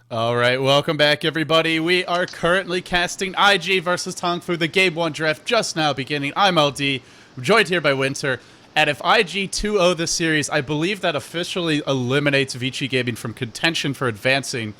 Alright, welcome back everybody. We are currently casting IG versus Tongfu, the Game 1 draft just now beginning. I'm LD, I'm joined here by Winter, and if IG 2-0 this series, I believe that officially eliminates Vici Gaming from contention for advancing.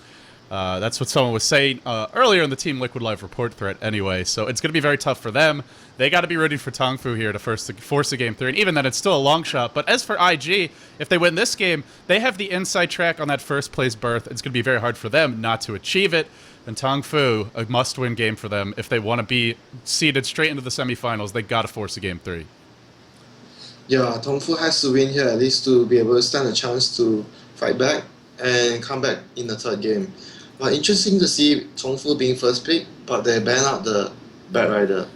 That's what someone was saying earlier in the Team Liquid Live report thread anyway, so it's going to be very tough for them. They got to be rooting for Tongfu here to force a game 3, and even then it's still a long shot. But as for IG, if they win this game, they have the inside track on that first place berth. It's going to be very hard for them not to achieve it. And Tongfu, a must-win game for them. If they want to be seeded straight into the semifinals, they got to force a game 3. Yeah, Tongfu has to win here at least to be able to stand a chance to fight back and come back in the third game. But interesting to see Tongfu being first pick, but they ban out the Bat Rider.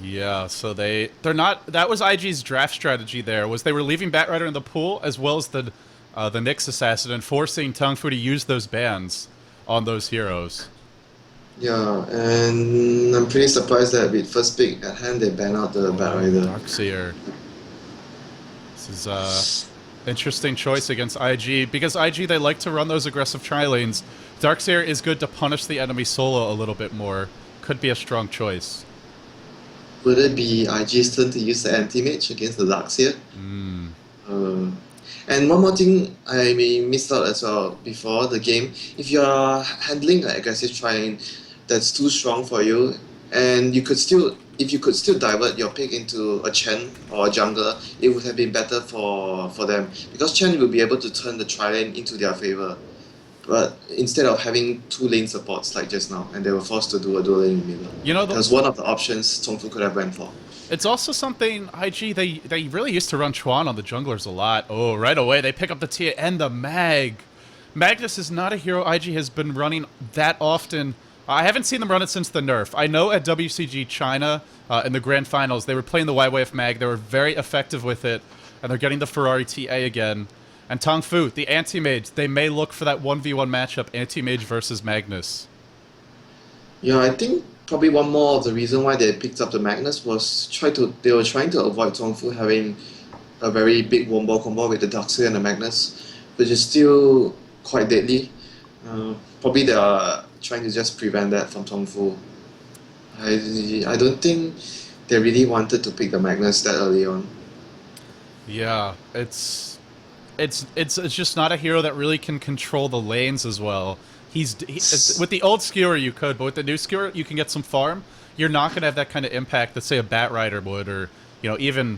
Yeah, so they're not. That was IG's draft strategy. There was they were leaving Batrider in the pool as well as the Nyx assassin and forcing Tongfu to use those bans on those heroes. Yeah, and I'm pretty surprised that with first pick at hand they ban out the Bat Rider. Darkseer. This is interesting choice against IG because IG they like to run those aggressive tri-lanes. Darkseer is good to punish the enemy solo a little bit more. Could be a strong choice. Would it be IG's turn to use the anti-mage against the Darkseer? And one more thing I missed out as well before the game. If you're handling an aggressive tri-lane that's too strong for you, and if you could still divert your pick into a Chen or a jungler, it would have been better for them. Because Chen will be able to turn the tri-lane into their favor. But instead of having two lane supports like just now, and they were forced to do a dual lane in the middle. You know, that's one of the options Tongfu could have went for. It's also something IG they really used to run Chuan on the junglers a lot. Oh, right away they pick up the Tia and the Mag. Magnus is not a hero IG has been running that often. I haven't seen them run it since the nerf. I know at WCG China in the grand finals they were playing the YWF Mag. They were very effective with it, and they're getting the Ferrari TA again. And Tongfu, the anti-mage, they may look for that 1v1 matchup, anti-mage versus Magnus. Yeah, I think probably one more of the reason why they picked up the Magnus was they were trying to avoid Tongfu having a very big wombo combo with the Darkseer and the Magnus, which is still quite deadly. Probably they are trying to just prevent that from Tongfu. I don't think they really wanted to pick the Magnus that early on. Yeah, it's just not a hero that really can control the lanes as well. With the old skewer you could, but with the new skewer you can get some farm. You're not going to have that kind of impact that say a Bat Rider would, or even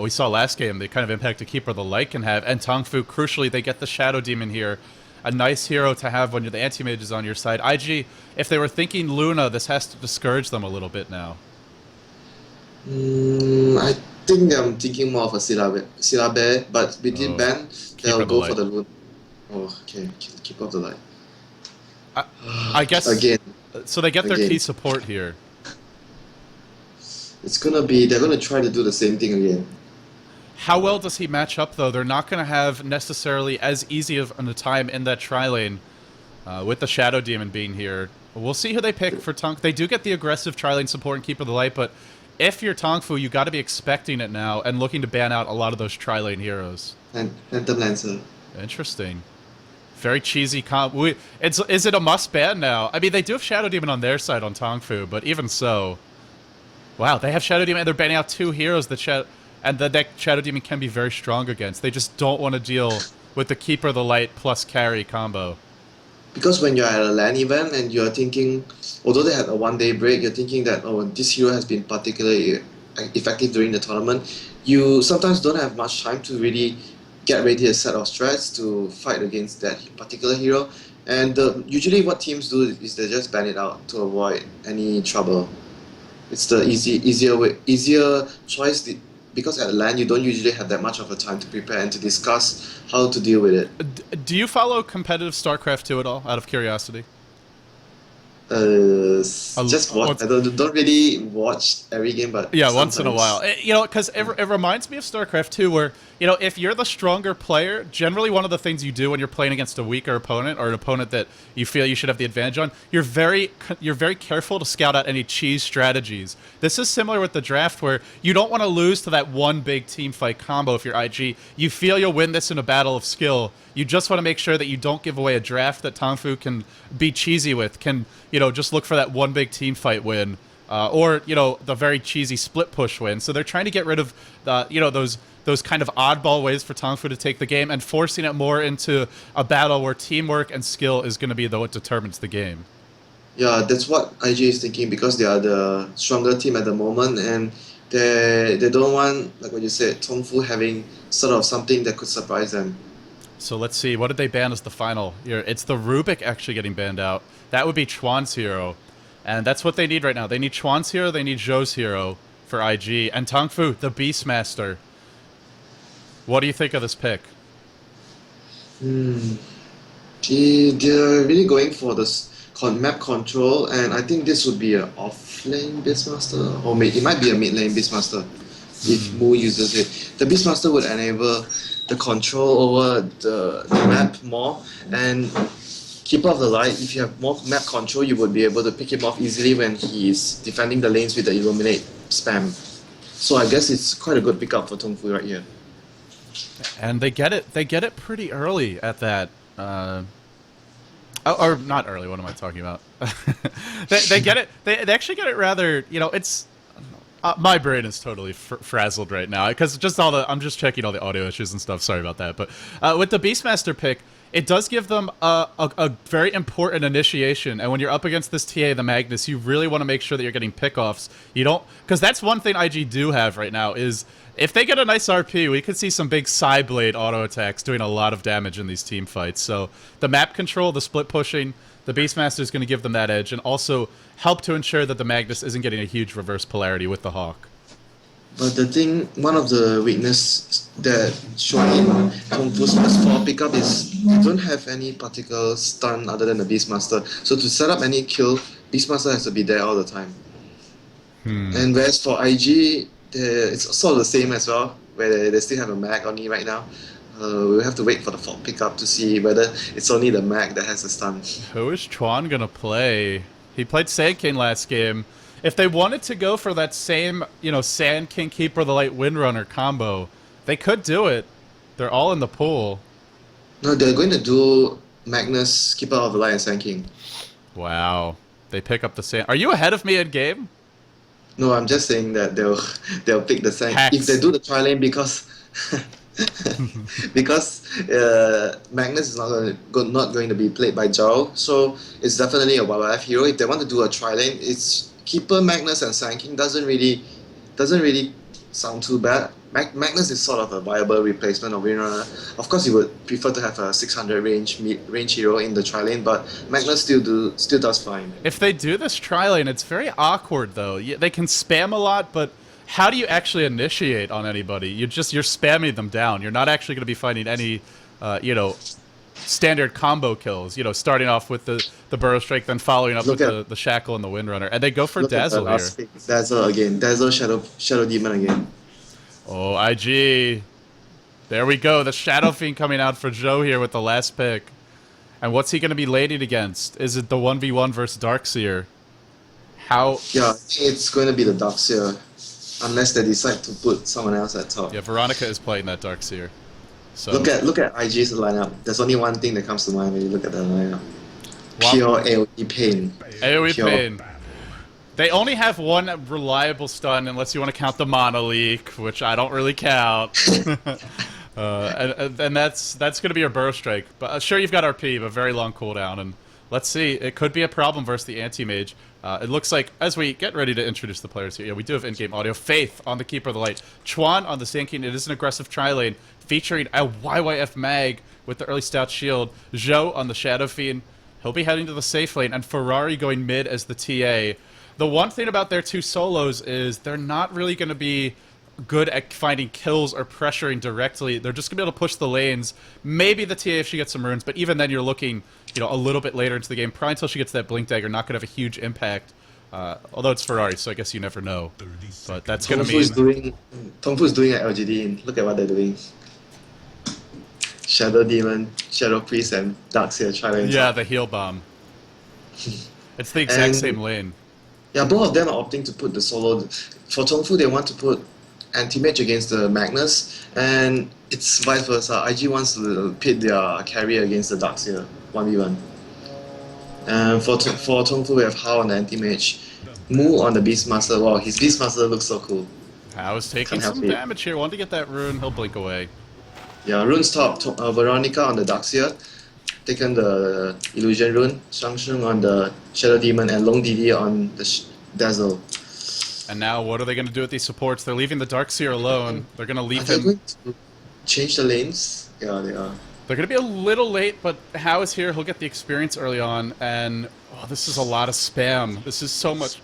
we saw last game the kind of impact a Keeper of the Light can have. And Tongfu, crucially, they get the Shadow Demon here, a nice hero to have when the anti-mage is on your side. IG, if they were thinking Luna, this has to discourage them a little bit now. I think I'm thinking more of a Syllabe, but with the ban, they'll go for the Luna. Oh, okay, Keep up the Light. I guess again. So they get their key support here. They're gonna try to do the same thing again. How well does he match up though? They're not gonna have necessarily as easy of a time in that tri-lane with the Shadow Demon being here. We'll see who they pick for Tongfu. They do get the aggressive tri-lane support and Keeper of the Light, but if you're Tongfu, you got to be expecting it now and looking to ban out a lot of those tri-lane heroes. And Phantom Lancer. Interesting. Very cheesy comp. Is it a must ban now? I mean, they do have Shadow Demon on their side on Tongfu, but even so, wow, they have Shadow Demon and they're banning out two heroes that the deck Shadow Demon can be very strong against. They just don't want to deal with the Keeper of the Light plus carry combo. Because when you're at a LAN event and you're thinking, although they had a one-day break, you're thinking that, oh, this hero has been particularly effective during the tournament. You sometimes don't have much time to really get ready a set of strats to fight against that particular hero. And usually what teams do is they just ban it out to avoid any trouble. It's the easier choice, because at LAN you don't usually have that much of a time to prepare and to discuss how to deal with it. Do you follow competitive StarCraft 2 at all, out of curiosity? Just watch. I don't really watch every game, but yeah, sometimes. Once in a while. Because it reminds me of StarCraft 2, where if you're the stronger player, generally one of the things you do when you're playing against a weaker opponent or an opponent that you feel you should have the advantage on, you're very careful to scout out any cheese strategies. This is similar with the draft where you don't want to lose to that one big team fight combo if you're IG. You feel you'll win this in a battle of skill. You just want to make sure that you don't give away a draft that Tongfu can be cheesy with, can, just look for that one big team fight win. Or the very cheesy split push win. So they're trying to get rid of those kind of oddball ways for Tongfu to take the game and forcing it more into a battle where teamwork and skill is going to be what determines the game. Yeah, that's what IG is thinking because they are the stronger team at the moment, and they don't want, like what you said, Tongfu having sort of something that could surprise them. So let's see, what did they ban as the final? Here, it's the Rubik actually getting banned out. That would be Chuan's hero. And that's what they need right now. They need Chuan's hero, they need Zhou's hero for IG. And Tongfu, the Beastmaster. What do you think of this pick? They're really going for this map control, and I think this would be an off-lane Beastmaster, or it might be a mid-lane Beastmaster if Mu uses it. The Beastmaster would enable the control over the map more, and Keeper of the Light, if you have more map control, you would be able to pick him off easily when he's defending the lanes with the Illuminate spam. So I guess it's quite a good pickup for Tongfu right here. And they get it pretty early at that. Or not early. What am I talking about? they get it. They actually get it rather. It's my brain is totally frazzled right now because I'm just checking all the audio issues and stuff. Sorry about that. But with the Beastmaster pick, it does give them a very important initiation. And when you're up against this TA, the Magnus, you really want to make sure that you're getting pickoffs. You don't, because that's one thing IG do have right now is if they get a nice RP, we could see some big side blade auto attacks doing a lot of damage in these team fights. So the map control, the split pushing, the Beastmaster is going to give them that edge and also help to ensure that the Magnus isn't getting a huge reverse polarity with the Hawk. But the thing, one of the weaknesses that shown in Tongfu's PS4 pickup is they don't have any particular stun other than the Beastmaster. So to set up any kill, Beastmaster has to be there all the time. And whereas for IG, it's sort of the same as well, where they still have a mag on me right now. We'll have to wait for the fourth pickup to see whether it's only the mag that has the stun. Who is Chuan gonna play? He played Sand King last game. If they wanted to go for that same, Sand King Keeper the Light Windrunner combo, they could do it. They're all in the pool. No, they're going to do Magnus, Keeper of the Light, and Sand King. Wow. They pick up the Sand. Are you ahead of me in game? No, I'm just saying that they'll pick the Sand. Hacks. If they do the tri-lane because Magnus is not going to be played by Zhou, so it's definitely a WWF hero. If they want to do a tri-lane, it's Keeper, Magnus, and Sand King doesn't really sound too bad. Magnus is sort of a viable replacement of Windrunner. Of course, you would prefer to have a 600 range hero in the tri-lane, but Magnus still does fine. If they do this tri-lane, it's very awkward though. They can spam a lot, but how do you actually initiate on anybody? You're spamming them down. You're not actually going to be finding any, standard combo kills. Starting off with the Burrow Strike, then following up with the Shackle and the Windrunner, and they go for Dazzle here. Dazzle again. Dazzle Shadow Demon again. Oh, IG. There we go. The Shadow Fiend coming out for Zhou here with the last pick. And what's he going to be laded against? Is it the 1v1 versus Darkseer? How? Yeah, it's going to be the Darkseer. Unless they decide to put someone else at top. Yeah, Veronica is playing that Darkseer. So look at IG's lineup. There's only one thing that comes to mind when you look at the lineup. Pure AoE pain. AoE pain. They only have one reliable stun unless you want to count the Mana Leak, which I don't really count. And that's going to be your Burrow Strike. But sure, you've got RP, but very long cooldown. And let's see, it could be a problem versus the Anti-Mage. It looks like, as we get ready to introduce the players here, we do have in-game audio. Faith on the Keeper of the Light. Chuan on the Sand King. It is an aggressive tri-lane featuring a YYF Mag with the early stout shield. Zhou on the Shadow Fiend. He'll be heading to the safe lane. And Ferrari going mid as the TA. The one thing about their two solos is they're not really going to be good at finding kills or pressuring directly. They're just going to be able to push the lanes. Maybe the TA if she gets some runes, but even then you're looking, a little bit later into the game. Probably until she gets that Blink Dagger, not going to have a huge impact. Although it's Ferrari, so I guess you never know. But that's going to mean... Tongfu's doing at LGD. Look at what they're doing. Shadow Demon, Shadow Priest, and Darkseer tri-lane Yeah, top. the heal bomb. It's the exact same And lane. yeah, both of them are opting to put the solo. For Tongfu, they want to put anti-mage against the Magnus, and it's vice versa. IG wants to pit their carry against the Darkseer 1v1. And for Tongfu, we have Hao on the anti-mage. Mu on the Beastmaster. Wow, his Beastmaster looks so cool. I was taking Can't help some it. damage here. Want to get that rune, he'll blink away. Yeah, runes top. Veronica on the Darkseer. Taken the Illusion rune. Shang on the Shadow Demon, and Long Didi on the Dazzle. And now, what are they going to do with these supports? They're leaving the Darkseer alone. They're going to Are leave they him. going to change the lanes? Yeah, they are. They're going to be a little late, but Hao is here. He'll get the experience early on, and oh, this is a lot of spam. This is so much.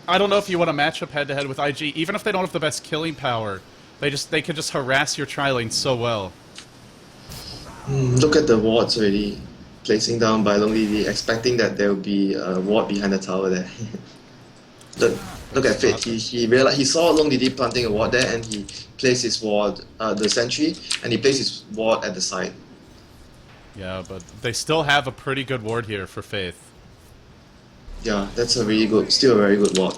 I don't know if you want to match up head-to-head with IG, even if they don't have the best killing power. They could just harass your tri-lane so well. Look at the wards already. Placing down by Long Didi, expecting that there will be a ward behind the tower there. Look at Fate. He realized he saw Long Didi planting a ward there, and he placed his ward, the sentry, and he placed his ward at the side. Yeah, but they still have a pretty good ward here for Faith. Yeah, that's a really good, still a very good ward.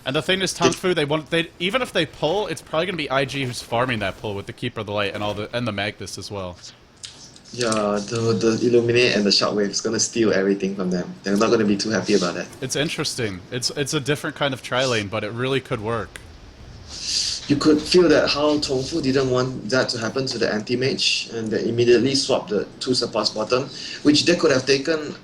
And the thing is, Tongfu, even if they pull, it's probably going to be IG who's farming that pull with the Keeper of the Light and the Magnus as well. Yeah, the Illuminate and the Shockwave is gonna steal everything from them. They're not gonna be too happy about that. It's interesting. It's a different kind of tri-lane, but it really could work. You could feel that how Tongfu didn't want that to happen to the anti-mage, and they immediately swapped the two supports bottom, which they could have taken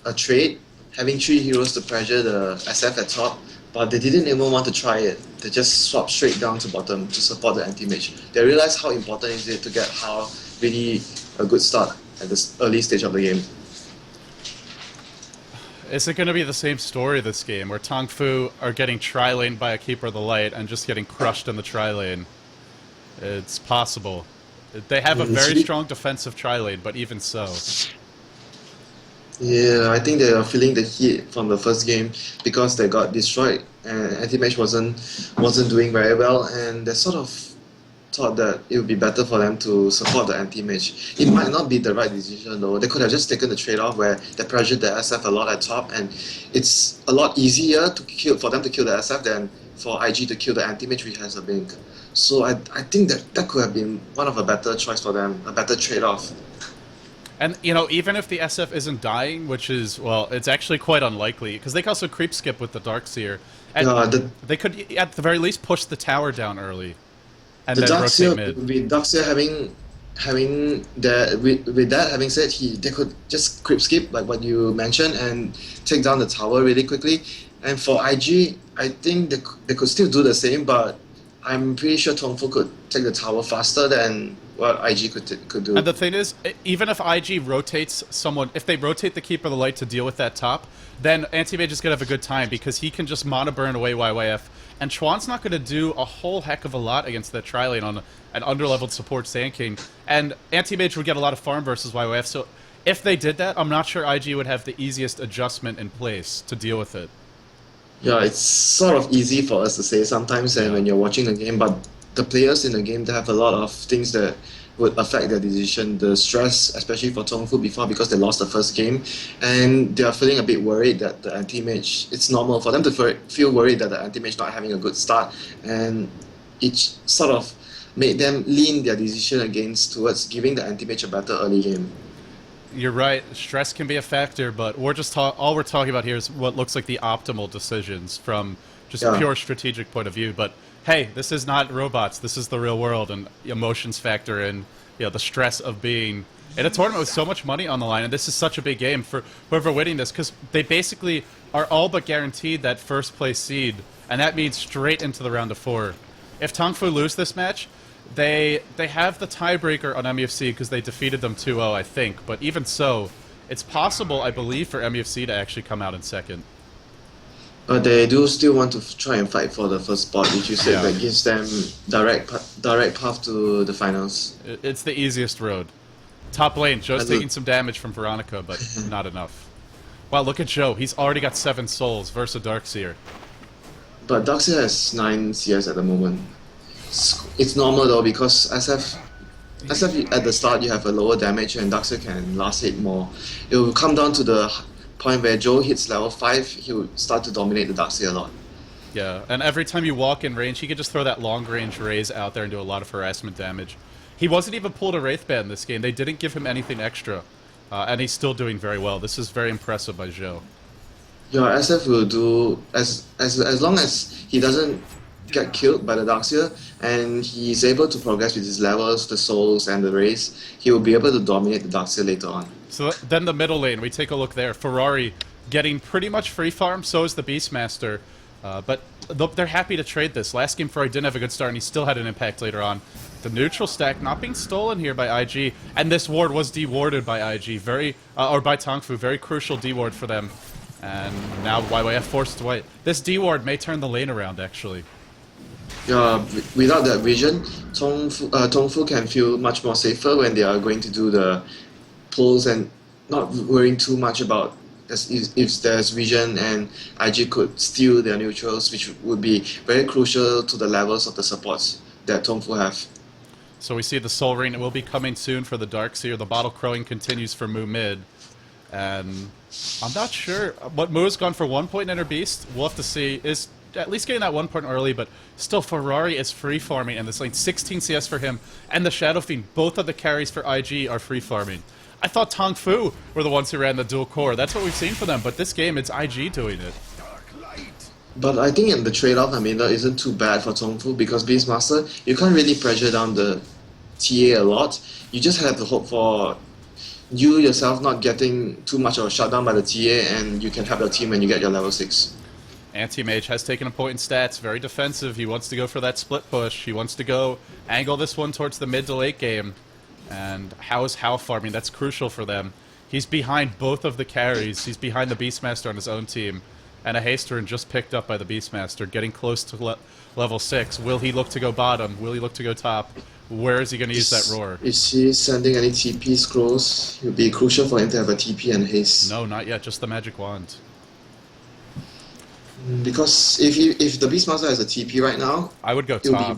a trade, having 3 heroes to pressure the SF at top, but they didn't even want to try it. They just swapped straight down to bottom to support the anti-mage. They realized how important it is to get how really a good start at this early stage of the game. Is it going to be the same story this game, where Tongfu are getting tri-laned by a Keeper of the Light and just getting crushed in the tri-lane? It's possible. They have a very strong defensive tri-lane, but even so. Yeah, I think they are feeling the heat from the first game because they got destroyed and anti-mage wasn't doing very well, and they sort of thought that it would be better for them to support the anti-mage. It might not be the right decision though. They could have just taken the trade-off where they pressured the SF a lot at top, and it's a lot easier for them to kill the SF than for IG to kill the anti-mage which has a blink. So I think that could have been one of a better choice for them, a better trade-off. And, you know, even if the SF isn't dying, which is, well, it's actually quite unlikely, because they can also creep skip with the Darkseer. And they could, at the very least, push the tower down early. And the then rotate mid. With Darkseer having that, with that having said, they could just creep skip like what you mentioned and take down the tower really quickly. And for IG, I think they could still do the same, but I'm pretty sure Tongfu could take the tower faster than what IG could do. And the thing is, even if IG rotates someone, if they rotate the Keeper of the Light to deal with that top, then Anti-Mage is going to have a good time because he can just mono burn away YYF. And Chuan's not going to do a whole heck of a lot against that tri-lane on an underleveled support Sand King. And Anti-Mage would get a lot of farm versus YYF, so if they did that, I'm not sure IG would have the easiest adjustment in place to deal with it. Yeah, it's sort of easy for us to say sometimes and when you're watching the game, but the players in the game, they have a lot of things that would affect their decision. The stress, especially for Tongfu before, because they lost the first game, and they are feeling a bit worried that the anti-mage, it's normal for them to feel worried that the anti-mage not having a good start, and it sort of made them lean their decision towards giving the anti-mage a better early game. You're right. Stress can be a factor, but all we're talking about here is what looks like the optimal decisions from just a pure strategic point of view. But hey, this is not robots. This is the real world, and emotions factor in. You know, the stress of being in a tournament with so much money on the line, and this is such a big game for whoever winning this, because they basically are all but guaranteed that first place seed, and that means straight into the round of 4. If Tongfu lose this match, they have the tiebreaker on MEFC because they defeated them 2-0, I think. But even so, it's possible, I believe, for MEFC to actually come out in second. But they do still want to try and fight for the first spot, which you said that gives them direct path to the finals. It's the easiest road. Top lane, Joe's taking some damage from Veronica, but not enough. Wow, look at Joe. He's already got 7 souls versus Darkseer. But Darkseer has 9 CS at the moment. It's normal though, because SF SF at the start you have a lower damage and Darkseer can last hit more. It will come down to the point where Joe hits level 5, he will start to dominate the Darkseer a lot. Yeah, and every time you walk in range, he could just throw that long-range raise out there and do a lot of harassment damage. He wasn't even pulled a Wraith Band this game. They didn't give him anything extra. And he's still doing very well. This is very impressive by Zhou. Yeah, SF will do as long as he doesn't get killed by the Darkseer and he's able to progress with his levels, the souls, and the race, he will be able to dominate the Darkseer later on. So then the middle lane, we take a look there. Ferrari getting pretty much free farm, so is the Beastmaster. But they're happy to trade this. Last game Ferrari didn't have a good start and he still had an impact later on. The neutral stack not being stolen here by IG, and this ward was dewarded by IG, or by Tongfu, very crucial deward for them. And now YYF forced away. This deward may turn the lane around, actually. Yeah, without that vision, Tongfu can feel much more safer when they are going to do the pulls and not worrying too much about if there's vision and IG could steal their neutrals, which would be very crucial to the levels of the supports that Tongfu have. So we see the Soul Ring will be coming soon for the Darkseer. The Bottle Crowing continues for Mu mid. And I'm not sure. But Mu's gone for 1 point Inner Beast. We'll have to see. Is at least getting that 1 point early, but still Ferrari is free farming in this lane. 16 CS for him. And the Shadow Fiend, both of the carries for IG are free farming. I thought Tongfu were the ones who ran the dual core. That's what we've seen for them, but this game it's IG doing it. But I think in the trade-off, Amina isn't too bad for Tongfu because Beastmaster, you can't really pressure down the TA a lot. You just have to hope for you yourself not getting too much of a shutdown by the TA and you can help your team when you get your level 6. Anti-Mage has taken a point in stats, very defensive. He wants to go for that split push. He wants to go angle this one towards the mid to late game. And how is How farming? That's crucial for them. He's behind both of the carries. He's behind the Beastmaster on his own team. And a Hasterin just picked up by the Beastmaster, getting close to level 6. Will he look to go bottom? Will he look to go top? Where is he going to use that roar? Is he sending any TP scrolls? It would be crucial for him to have a TP and haste. No, not yet. Just the magic wand. Because if the Beastmaster has a TP right now, I would go top.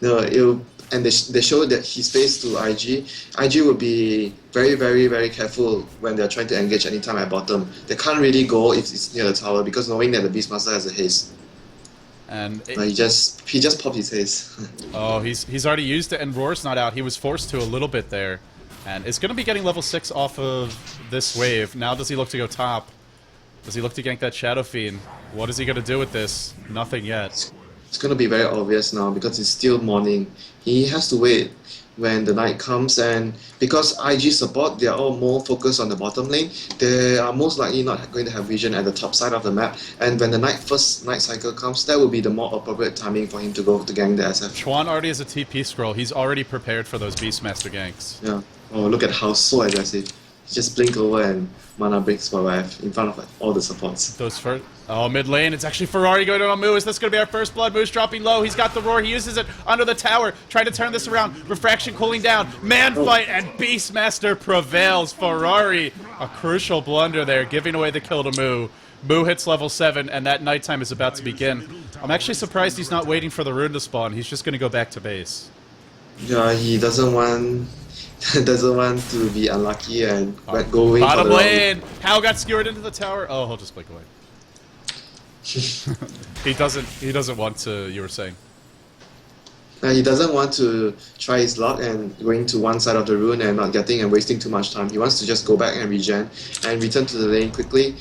No, and they showed that he's faced to IG. IG will be very, very, very careful when they're trying to engage anytime at bottom. They can't really go if it's near the tower because knowing that the Beastmaster has a haste. And he just popped his haste. Oh, he's already used it, and Roar's not out. He was forced to a little bit there, and is going to be getting level 6 off of this wave. Now, does he look to go top? Does he look to gank that Shadow Fiend? What is he going to do with this? Nothing yet. It's going to be very obvious now because it's still morning. He has to wait when the night comes, and because IG support, they are all more focused on the bottom lane, they are most likely not going to have vision at the top side of the map, and when the first night cycle comes, that will be the more appropriate timing for him to go to gank the SF. Chuan already has a TP scroll. He's already prepared for those Beastmaster ganks. Yeah. Oh, look at how so aggressive. He just blink over and mana breaks for life in front of like, all the supports. Those first... Oh, mid lane. It's actually Ferrari going on Mu. Is this going to be our first blood? Mu's dropping low. He's got the roar. He uses it under the tower. Trying to turn this around. Refraction cooling down. Man fight, and Beastmaster prevails. Ferrari, a crucial blunder there, giving away the kill to Mu. Mu hits level 7, and that nighttime is about to begin. I'm actually surprised he's not waiting for the rune to spawn. He's just going to go back to base. Yeah, he doesn't want to be unlucky and go away. Bottom lane. Hal got skewered into the tower. Oh, he'll just blink away. He doesn't want to, you were saying. He doesn't want to try his luck and going to one side of the rune and not getting and wasting too much time. He wants to just go back and regen and return to the lane quickly.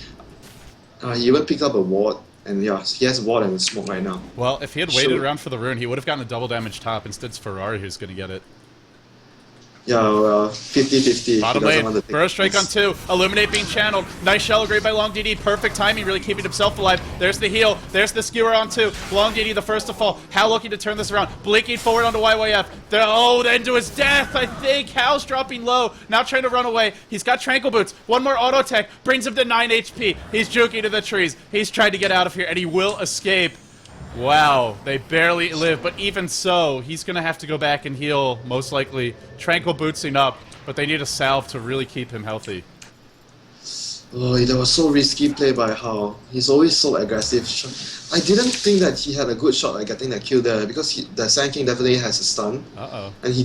He even picked up a ward, and yeah, he has a ward and a smoke right now. Well, if he had waited around for the rune, he would have gotten a double damage top. Instead, it's Ferrari who's going to get it. Yeah, well, 50-50. Bottom lane, Burrow Strike on 2. Illuminate being channeled. Nice shallow grade by Long DD. Perfect timing, really keeping himself alive. There's the heal. There's the skewer on 2. Long DD, the first to fall. Hal looking to turn this around. Blinking forward onto YYF. Then to his death, I think. Hal's dropping low. Now trying to run away. He's got Tranquil Boots. One more auto tech. Brings him to 9 HP. He's juking to the trees. He's trying to get out of here, and he will escape. Wow, they barely live, but even so, he's going to have to go back and heal, most likely. Tranquil Bootsing up, but they need a salve to really keep him healthy. Oh, that was so risky play by Hao. He's always so aggressive. I didn't think that he had a good shot at getting that kill there because the Sand King definitely has a stun, Uh-oh. and he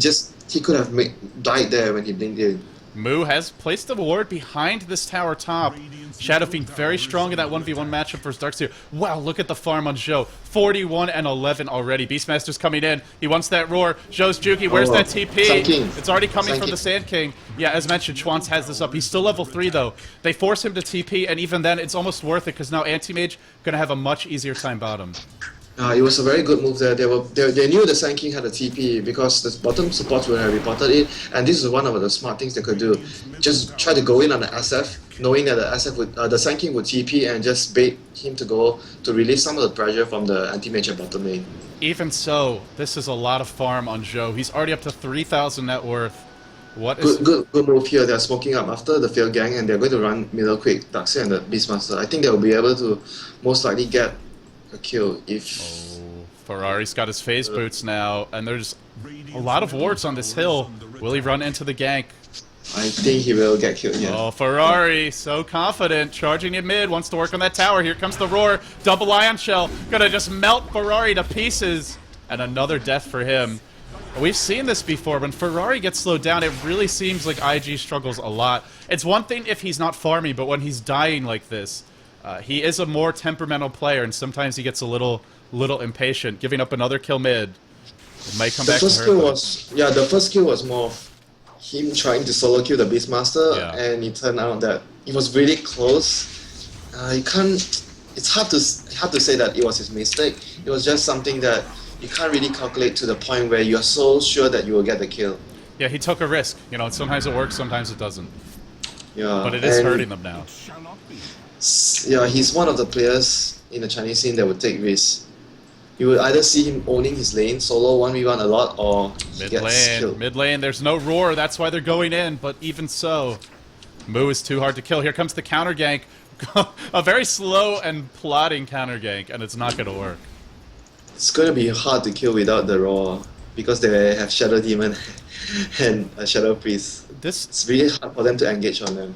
could have died there when he blinked in. Mu has placed the ward behind this tower top. Shadow Fiend very strong in that 1v1 matchup versus Darkseer. Wow, look at the farm on Zhou. 41 and 11 already. Beastmaster's coming in. He wants that roar. Zhou's juking. Where's that TP? Sand King. It's already coming Sand from King. the Sand King. Yeah, as mentioned, Schwantz has this up. He's still level 3 though. They force him to TP, and even then, it's almost worth it because now Anti-Mage gonna have a much easier time bottom. It was a very good move there. They knew the Sand King had a TP because the bottom supports would have reported it, and this is one of the smart things they could do. Just try to go in on the SF, knowing that the Sand King would TP and just bait him to go to relieve some of the pressure from the anti-mage at bottom lane. Even so, this is a lot of farm on Zhou. He's already up to 3,000 net worth. What is... Good move here. They're smoking up after the failed gang, and they're going to run middle quick. Darkseer and the Beastmaster. I think they'll be able to most likely get a kill if... Oh, Ferrari's got his phase boots now, and there's a lot of wards on this hill. Will he run into the gank? I think he will get killed, yeah. Oh, Ferrari, so confident, charging in mid, wants to work on that tower. Here comes the roar, double ion shell, gonna just melt Ferrari to pieces, and another death for him. We've seen this before. When Ferrari gets slowed down, it really seems like IG struggles a lot. It's one thing if he's not farming, but when he's dying like this, he is a more temperamental player, and sometimes he gets a little impatient, giving up another kill mid. It might come back to hurt them. The first kill was more of him trying to solo kill the Beastmaster, Yeah. and it turned out that it was really close. You can't. It's hard to say that it was his mistake. It was just something that you can't really calculate to the point where you are so sure that you will get the kill. Yeah, he took a risk. You know, sometimes it works, sometimes it doesn't. Yeah, But it is hurting them now. Yeah, he's one of the players in the Chinese scene that would take risks. You would either see him owning his lane, solo 1v1 a lot, or he gets killed. Mid lane, there's no roar, that's why they're going in, but even so, Mu is too hard to kill. Here comes the counter gank. A very slow and plotting counter gank, and it's not going to work. It's going to be hard to kill without the Raw, because they have Shadow Demon and a Shadow Priest. It's really hard for them to engage on them.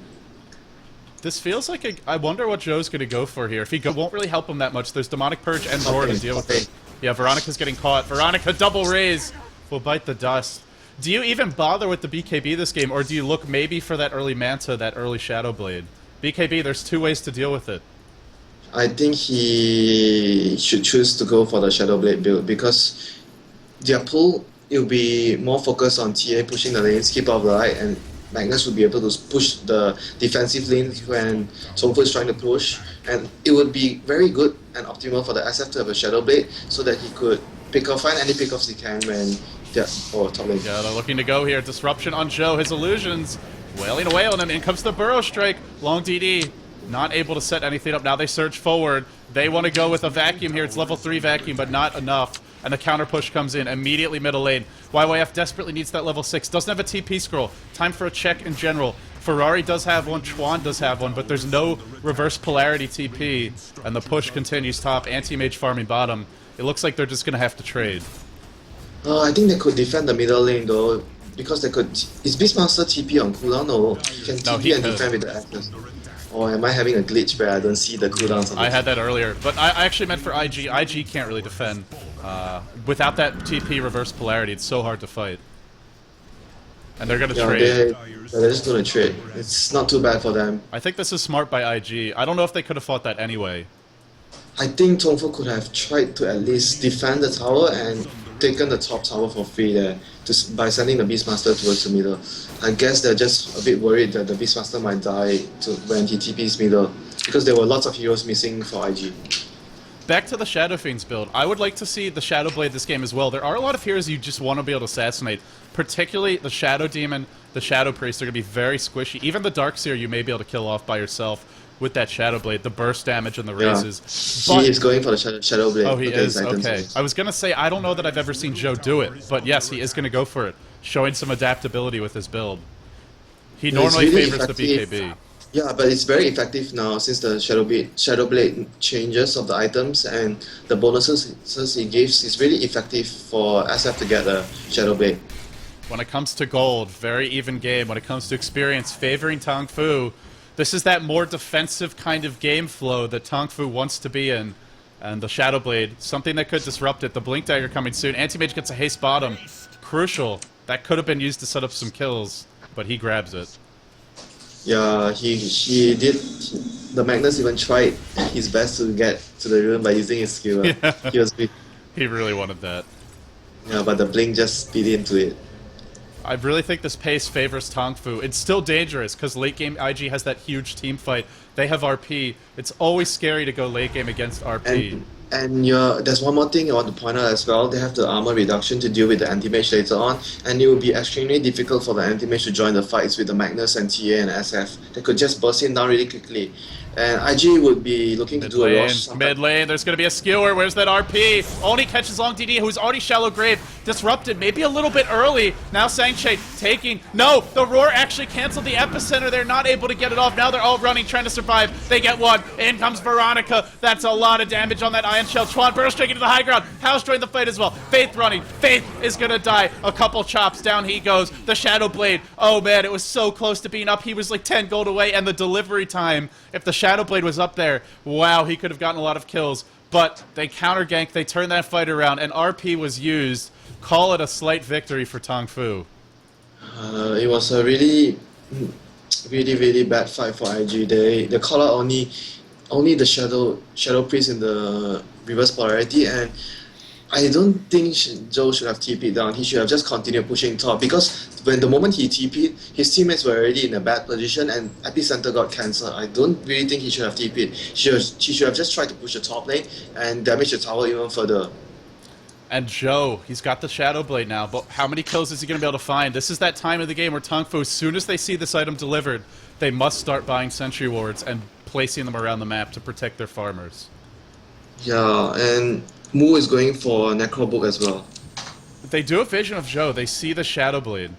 This feels like I wonder what Joe's going to go for here. If he won't really help him that much. There's Demonic Purge and Roar to deal with it. Yeah, Veronica's getting caught. Veronica, double raise, will bite the dust. Do you even bother with the BKB this game, or do you look maybe for that early Manta, that early Shadow Blade? BKB, there's two ways to deal with it. I think he should choose to go for the Shadow Blade build, because their pull, it will be more focused on TA pushing the lanes, keep off the right, and Magnus would be able to push the defensive lane when Tongfu is trying to push, and it would be very good and optimal for the SF to have a Shadow Blade so that he could find any pickoffs he can when they're top lane. Yeah, they're looking to go here. Disruption on Joe, his illusions wailing away on him. In comes the Burrow Strike. Long DD, not able to set anything up. Now they surge forward. They want to go with a vacuum here. It's level 3 vacuum, but not enough. And the counter push comes in immediately middle lane. YYF desperately needs that level 6. Doesn't have a TP scroll. Time for a check in general. Ferrari does have one, Chuan does have one, but there's no reverse polarity TP. And the push continues top. Anti-Mage farming bottom. It looks like they're just going to have to trade. I think they could defend the middle lane though, because they could... Is Beastmaster TP on cooldown, or can TP and defend with the actors? Or am I having a glitch where I don't see the cooldowns on the I had that earlier, but I actually meant for IG. IG can't really defend. Without that TP reverse polarity, it's so hard to fight. And they're going to trade. They're just going to trade. It's not too bad for them. I think this is smart by IG. I don't know if they could have fought that anyway. I think Tongfu could have tried to at least defend the tower and taken the top tower for free there by sending the Beastmaster towards the middle. I guess they're just a bit worried that the Beastmaster might die when he TPs middle, because there were lots of heroes missing for IG. Back to the Shadow Fiends build. I would like to see the Shadow Blade this game as well. There are a lot of heroes you just want to be able to assassinate, particularly the Shadow Demon, the Shadow Priest. They're going to be very squishy. Even the Darkseer you may be able to kill off by yourself with that Shadow Blade, the burst damage and the raises. He is going for the Shadow Blade. Oh, he is? Okay. I was going to say, I don't know that I've ever seen Joe do it, but yes, he is going to go for it, showing some adaptability with his build. He normally really favors the BKB. Yeah, but it's very effective now since the Shadow Blade changes of the items and the bonuses it gives. It's really effective for SF to get a Shadow Blade. When it comes to gold, very even game. When it comes to experience, favoring Tongfu. This is that more defensive kind of game flow that Tongfu wants to be in. And the Shadow Blade, something that could disrupt it. The Blink Dagger coming soon. Anti-Mage gets a haste bottom. Crucial. That could have been used to set up some kills, but he grabs it. Yeah, he did. The Magnus even tried his best to get to the rune by using his skill. Yeah. He He really wanted that. yeah, but the blink just speed into it. I really think this pace favors Tongfu. It's still dangerous because late game IG has that huge team fight. They have RP. It's always scary to go late game against RP. And there's one more thing I want to point out as well. They have the armor reduction to deal with the anti-mage later on, and it will be extremely difficult for the anti-mage to join the fights with the Magnus and TA and SF. They could just burst in down really quickly. And IG would be looking to do a rush. Mid lane, there's going to be a skewer. Where's that RP? Only catches Long DD, who's already shallow grave. Disrupted, maybe a little bit early. Now Sangche taking... No, the roar actually canceled the epicenter. They're not able to get it off. Now they're all running, trying to survive. They get one. In comes Veronica. That's a lot of damage on that Iron Shell. Chuan burst straight into the high ground. House joined the fight as well. Faith running. Faith is going to die. A couple chops. Down he goes. The Shadow Blade. Oh man, it was so close to being up. He was like 10 gold away, and the delivery time, if the Shadow Blade was up there, wow, he could have gotten a lot of kills. But they counter ganked, they turned that fight around, and RP was used. Call it a slight victory for Tongfu. It was a really bad fight for IG. They call out only the Shadow Priest in the reverse polarity, and I don't think Zhou should have TP'd down. He should have just continued pushing top, because when the moment he TP'd, his teammates were already in a bad position and epicenter got cancelled. I don't really think he should have TP'd. She should have just tried to push the top lane and damage the tower even further. And Zhou, he's got the Shadow Blade now, but how many kills is he going to be able to find? This is that time of the game where Tongfu, as soon as they see this item delivered, they must start buying sentry wards and placing them around the map to protect their farmers. Yeah, and Mu is going for Necro Book as well. They do a vision of Zhou. They see the Shadow Blade.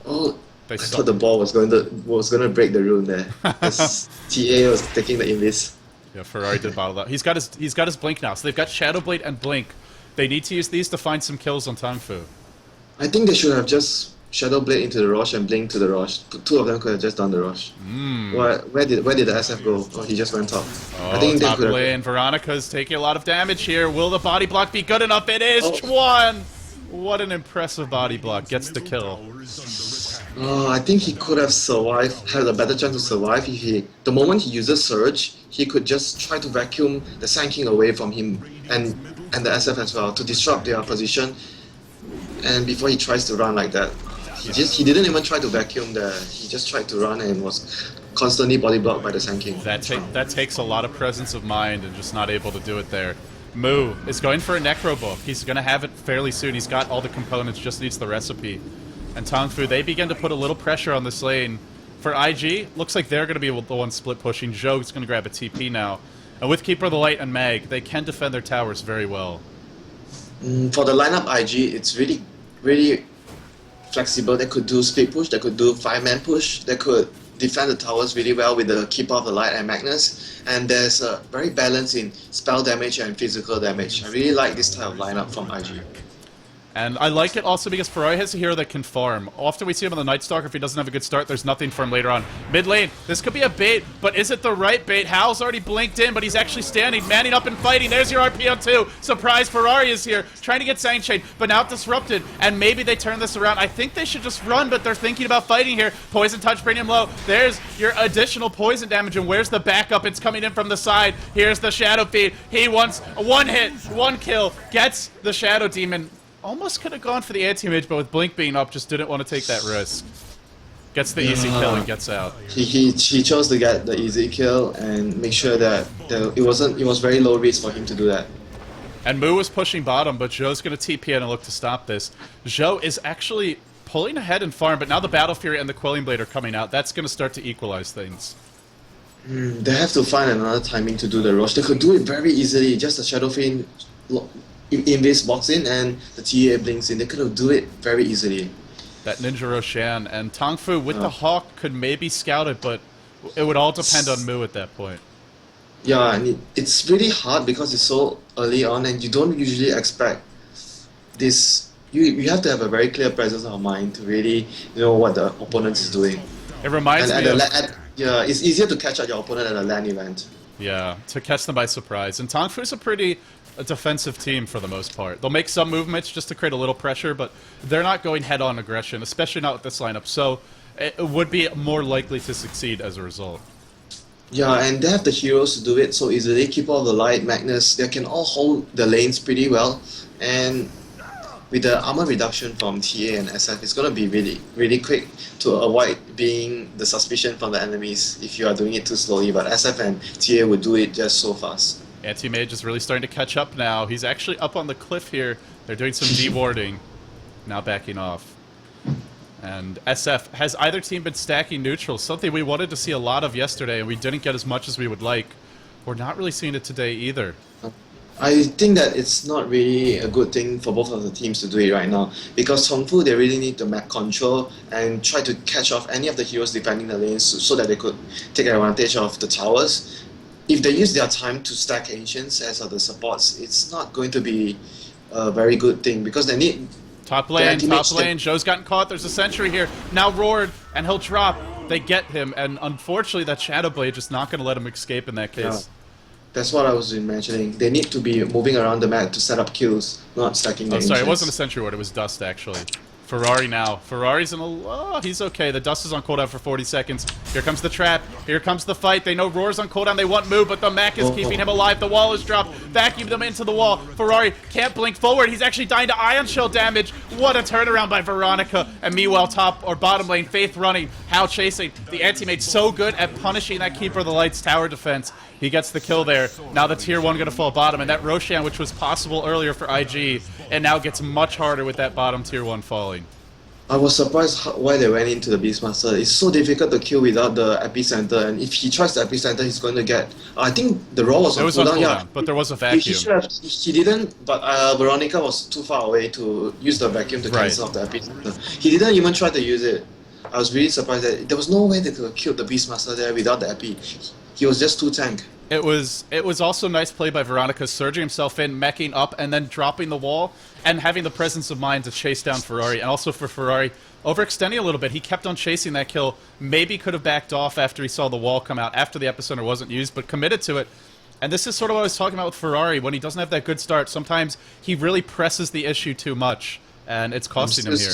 Oh, They I saw thought the ball was going to break the rune there. As TA was taking the invis. Yeah, Ferrari did bottle that. He's got his blink now, so they've got Shadow Blade and blink. They need to use these to find some kills on Tongfu. I think they should have just Shadow Blade into the rush and blink to the rush. Two of them could have just done the rush. Where did the SF go? Oh, he just went top. Oh, I think top they could lane. Veronica's taking a lot of damage here. Will the body block be good enough? It is. Oh. Chuan! What an impressive body block. Gets the kill. I think he could have survived, had a better chance to survive if the moment he uses Surge, he could just try to vacuum the Sand King away from him and the SF as well to disrupt their position. And before he tries to run like that, he didn't even try to vacuum there. He just tried to run and was constantly body blocked by the Sand King. That takes a lot of presence of mind and just not able to do it there. Mu is going for a Necro Book. He's going to have it fairly soon. He's got all the components, just needs the recipe. And Tongfu, they begin to put a little pressure on this lane. For IG, looks like they're going to be the one split pushing. Zhou's going to grab a TP now. And with Keeper of the Light and Mag, they can defend their towers very well. For the lineup IG, it's really flexible. They could do split push, they could do 5-man push, they could defend the towers really well with the Keeper of the Light and Magnus. And there's a very balance in spell damage and physical damage. I really like this type of lineup from IG. And I like it also because Ferrari has a hero that can farm. Often we see him on the Night Stalker. If he doesn't have a good start, there's nothing for him later on. Mid lane, this could be a bait, but is it the right bait? Hal's already blinked in, but he's actually standing, manning up and fighting. There's your RP on 2. Surprise, Ferrari is here, trying to get Sangchain, but now disrupted, and maybe they turn this around. I think they should just run, but they're thinking about fighting here. Poison touch, bring him low. There's your additional poison damage, and where's the backup? It's coming in from the side. Here's the Shadow Feed. He wants one hit, one kill, gets the Shadow Demon. Almost could have gone for the anti-mage, but with Blink being up, just didn't want to take that risk. Gets the easy kill and gets out. He chose to get the easy kill and make sure that it was very low risk for him to do that. And Mu was pushing bottom, but Zhou's going to TP in and look to stop this. Zhou is actually pulling ahead in farm, but now the Battle Fury and the Quelling Blade are coming out. That's going to start to equalize things. They have to find another timing to do the rush. They could do it very easily. Just a Shadow Fiend invis box in and the TA blinks in. They could have do it very easily. That Ninja Roshan and Tongfu with the Hawk could maybe scout it, but it would all depend on Mu at that point. Yeah, and it's really hard because it's so early on and you don't usually expect this. You have to have a very clear presence of mind to really know what the opponent is doing. It reminds me of... Yeah, it's easier to catch out your opponent at a LAN event. Yeah, to catch them by surprise. And Tongfu's a pretty defensive team for the most part. They'll make some movements just to create a little pressure, but they're not going head-on aggression, especially not with this lineup. So it would be more likely to succeed as a result. Yeah, and they have the heroes to do it so easily. Keep all the light, Magnus, they can all hold the lanes pretty well. And with the armor reduction from TA and SF, it's going to be really, really quick to avoid being the suspicion from the enemies if you are doing it too slowly. But SF and TA would do it just so fast. Anti-Mage is really starting to catch up now. He's actually up on the cliff here. They're doing some dewarding. Now backing off. And SF, has either team been stacking neutrals? Something we wanted to see a lot of yesterday, and we didn't get as much as we would like. We're not really seeing it today either. I think that it's not really a good thing for both of the teams to do it right now, because Tongfu, they really need to map control and try to catch off any of the heroes defending the lanes so that they could take advantage of the towers. If they use their time to stack Ancients as are the supports, it's not going to be a very good thing, because they need... Top lane, Zhou's gotten caught, there's a sentry here, now roared, and he'll drop. They get him, and unfortunately that Shadow Blade just not going to let him escape in that case. Yeah. That's what I was mentioning. They need to be moving around the map to set up kills, not stacking the Oh, sorry, it Ancients. wasn't a sentry ward, it was Dust, actually. Ferrari now. Ferrari's in a... Oh, he's okay. The Dust is on cooldown for 40 seconds. Here comes the trap. Here comes the fight. They know Roar's on cooldown. They want move, but the mech is keeping him alive. The wall is dropped. Vacuum them into the wall. Ferrari can't blink forward. He's actually dying to Ion Shell damage. What a turnaround by Veronica. And meanwhile, top or bottom lane, Faith running. Hal chasing. The anti-mage so good at punishing that Keeper of the Lights tower defense. He gets the kill there. Now the tier 1 going to fall bottom. And that Roshan, which was possible earlier for IG, and now gets much harder with that bottom tier 1 falling. I was surprised why they went into the Beastmaster. It's so difficult to kill without the epicenter, and if he tries the epicenter, he's going to get... I think the Raw was on cooldown, yeah. But there was a He vacuum. should have, he didn't, but Veronica was too far away to use the vacuum to cancel off the epicenter. He didn't even try to use it. I was really surprised that there was no way they could have killed the Beastmaster there without the epi. He was just too tank. It was also nice play by Veronica, surging himself in, meching up, and then dropping the wall, and having the presence of mind to chase down Ferrari. And also for Ferrari, overextending a little bit. He kept on chasing that kill. Maybe could have backed off after he saw the wall come out, after the epicenter wasn't used, but committed to it. And this is sort of what I was talking about with Ferrari. When he doesn't have that good start, sometimes he really presses the issue too much, and it's costing him here.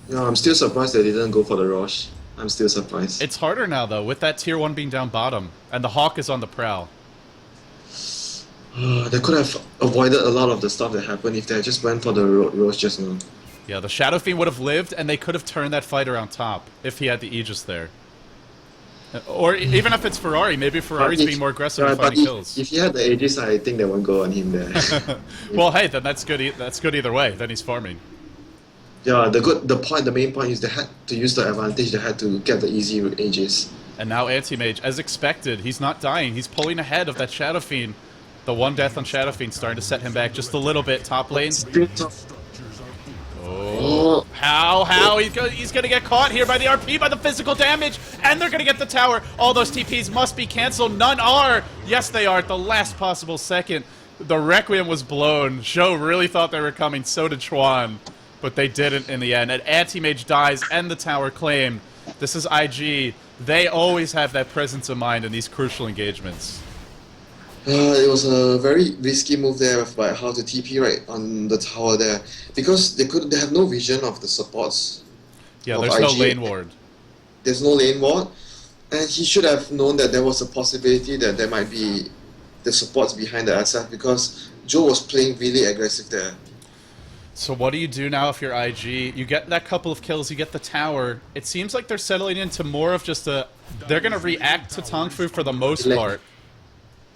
No, I'm still surprised they didn't go for the Roche. I'm still surprised. It's harder now, though, with that tier 1 being down bottom, and the Hawk is on the prowl. They could have avoided a lot of the stuff that happened if they just went for the Roche just now. Yeah, the Shadow Fiend would have lived, and they could have turned that fight around top if he had the Aegis there. Or even if it's Ferrari, maybe Ferrari's being more aggressive in finding kills. If he had the Aegis, I think they won't go on him there. Well, hey, then that's good. That's good either way. Then he's farming. Yeah, the main point is they had to use the advantage. They had to get the easy Aegis. And now Anti-Mage, as expected, he's not dying. He's pulling ahead of that Shadow Fiend. The one death on Shadow Fiend starting to set him back just a little bit. Top lane. Oh, how? He's gonna get caught here by the RP, by the physical damage, and they're gonna get the tower. All those TPs must be canceled. None are. Yes, they are. At the last possible second, the Requiem was blown. Zhou really thought they were coming. So did Chuan, but they didn't in the end. And Anti-Mage dies, and the tower claimed. This is IG. They always have that presence of mind in these crucial engagements. It was a very risky move there by how to TP right on the tower there, because they have no vision of the supports. Yeah, there's no lane ward. There's no lane ward, and he should have known that there was a possibility that there might be the supports behind the SF, because Joe was playing really aggressive there. So what do you do now if you're IG? You get that couple of kills, you get the tower. It seems like they're settling into more of just a... They're going to react to Tongfu for the most part.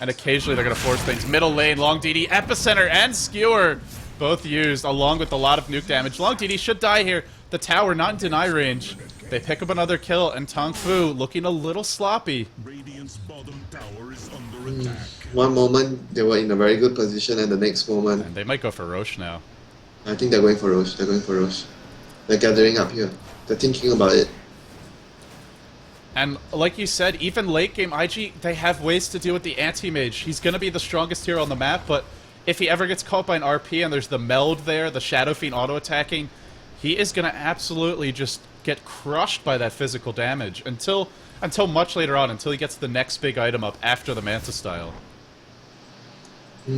And occasionally they're going to force things. Middle lane, Long DD, Epicenter, and Skewer. Both used, along with a lot of nuke damage. Long DD should die here. The tower not in deny range. They pick up another kill, and Tongfu looking a little sloppy. Radiant's bottom tower is under attack. One moment they were in a very good position, and the next moment... And they might go for Roche now. I think they're going for Roche. They're gathering up here. They're thinking about it. And like you said, even late game IG, they have ways to deal with the Anti-Mage. He's going to be the strongest hero on the map, but if he ever gets caught by an RP and there's the meld there, the Shadow Fiend auto-attacking, he is going to absolutely just get crushed by that physical damage until much later on, until he gets the next big item up after the Manta style. I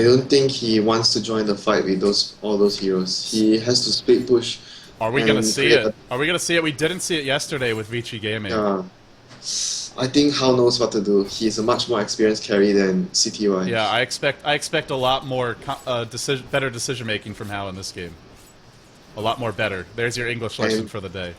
don't think he wants to join the fight with all those heroes. He has to split push. Are we gonna and see create it? Are we gonna see it? We didn't see it yesterday with Vici Gaming. I think Hao knows what to do. He's a much more experienced carry than CTY. Yeah, I expect a lot more better decision making from Hao in this game. A lot more better. There's your English lesson for the day.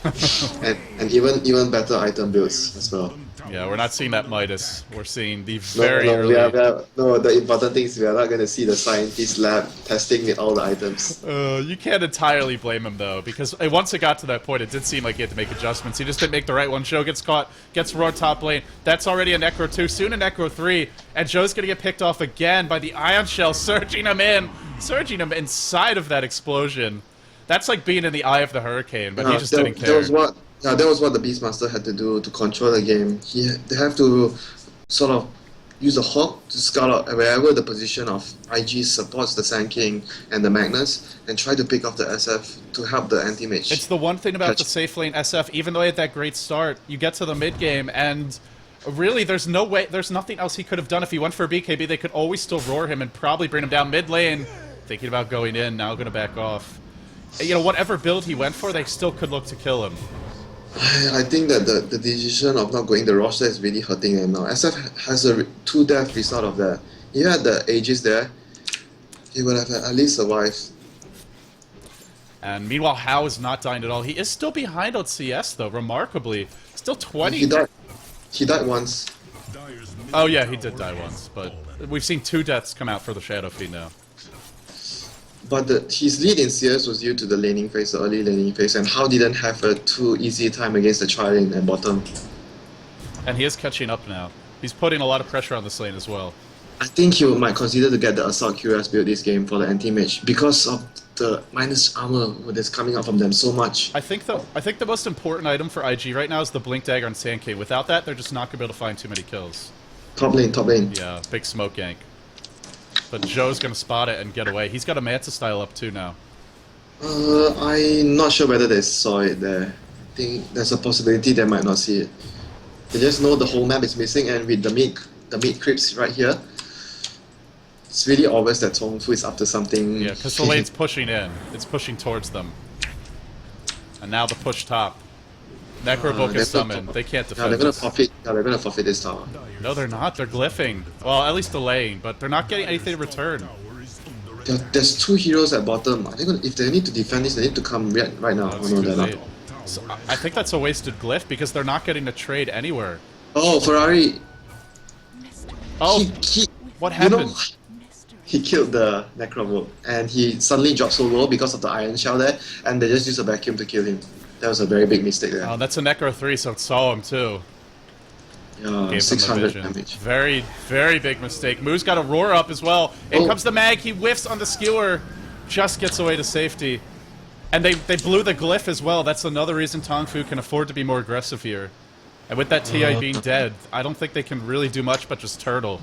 and even better item builds as well. Yeah, we're not seeing that Midas. We're seeing the No, very no, early. no, the important thing is we are not going to see the scientist lab testing with all the items. You can't entirely blame him though, because once it got to that point, it did seem like he had to make adjustments. He just didn't make the right one. Zhou gets caught, gets roared top lane. That's already a Necro 2, soon a Necro 3, and Zhou's gonna get picked off again by the Ion Shell, surging him inside of that explosion. That's like being in the eye of the hurricane, but he just didn't care. That was what the Beastmaster had to do to control the game. They have to sort of use a hawk to scout out wherever the position of IG supports the Sand King and the Magnus, and try to pick off the SF to help the anti-mage. It's the one thing about the safe lane SF, even though he had that great start, you get to the mid game and really there's nothing else he could have done. If he went for a BKB, they could always still roar him and probably bring him down mid lane. Thinking about going in, now gonna back off. You know, whatever build he went for, they still could look to kill him. I think that the decision of not going the roster is really hurting them now. SF has a 2-death result of that. He had the Aegis there, he would have at least survived. And meanwhile, Hao is not dying at all. He is still behind on CS, though, remarkably. Still 20. He died once. Oh yeah, he did die once, but we've seen 2 deaths come out for the Shadow Fiend now. But his lead in CS was due to the laning phase, the early laning phase, and Hao didn't have a too easy time against the tri-lane and bottom. And he is catching up now. He's putting a lot of pressure on this lane as well. I think he might consider to get the Assault Curious build this game for the anti-mage because of the minus armor that's coming out from them so much. I think the most important item for IG right now is the Blink Dagger on Sand King. Without that, they're just not going to be able to find too many kills. Top lane. Yeah, big smoke gank. But Zhou's gonna spot it and get away. He's got a Manta style up too now. I'm not sure whether they saw it there. I think there's a possibility they might not see it. They just know the whole map is missing, and with the mid creeps right here, it's really obvious that Tongfu is up to something. Yeah, because the lane's pushing in. It's pushing towards them. And now the push top. Necrobook is summoned. They can't defend they're gonna this. forfeit. Yeah, they're gonna forfeit this tower. No, they're not. They're glyphing. Well, at least delaying, but they're not getting anything in return. There's 2 heroes at bottom. I think if they need to defend this, they need to come right now. That's Oh no, too they're not. late. So, I think that's a wasted glyph because they're not getting a trade anywhere. Oh, Ferrari. Oh, He what you know, happened? he killed the Necrobook, and he suddenly dropped so low because of the Iron Shell there, and they just used a vacuum to kill him. That was a very big mistake there. Oh, that's a Necro 3, so it saw him too. Yeah, Gave 600 them the vision. damage. Very, very big mistake. Moo's got a roar up as well. In Oh. comes the mag. He whiffs on the skewer. Just gets away to safety. And they blew the glyph as well. That's another reason Tongfu can afford to be more aggressive here. And with that TI being dead, I don't think they can really do much but just turtle.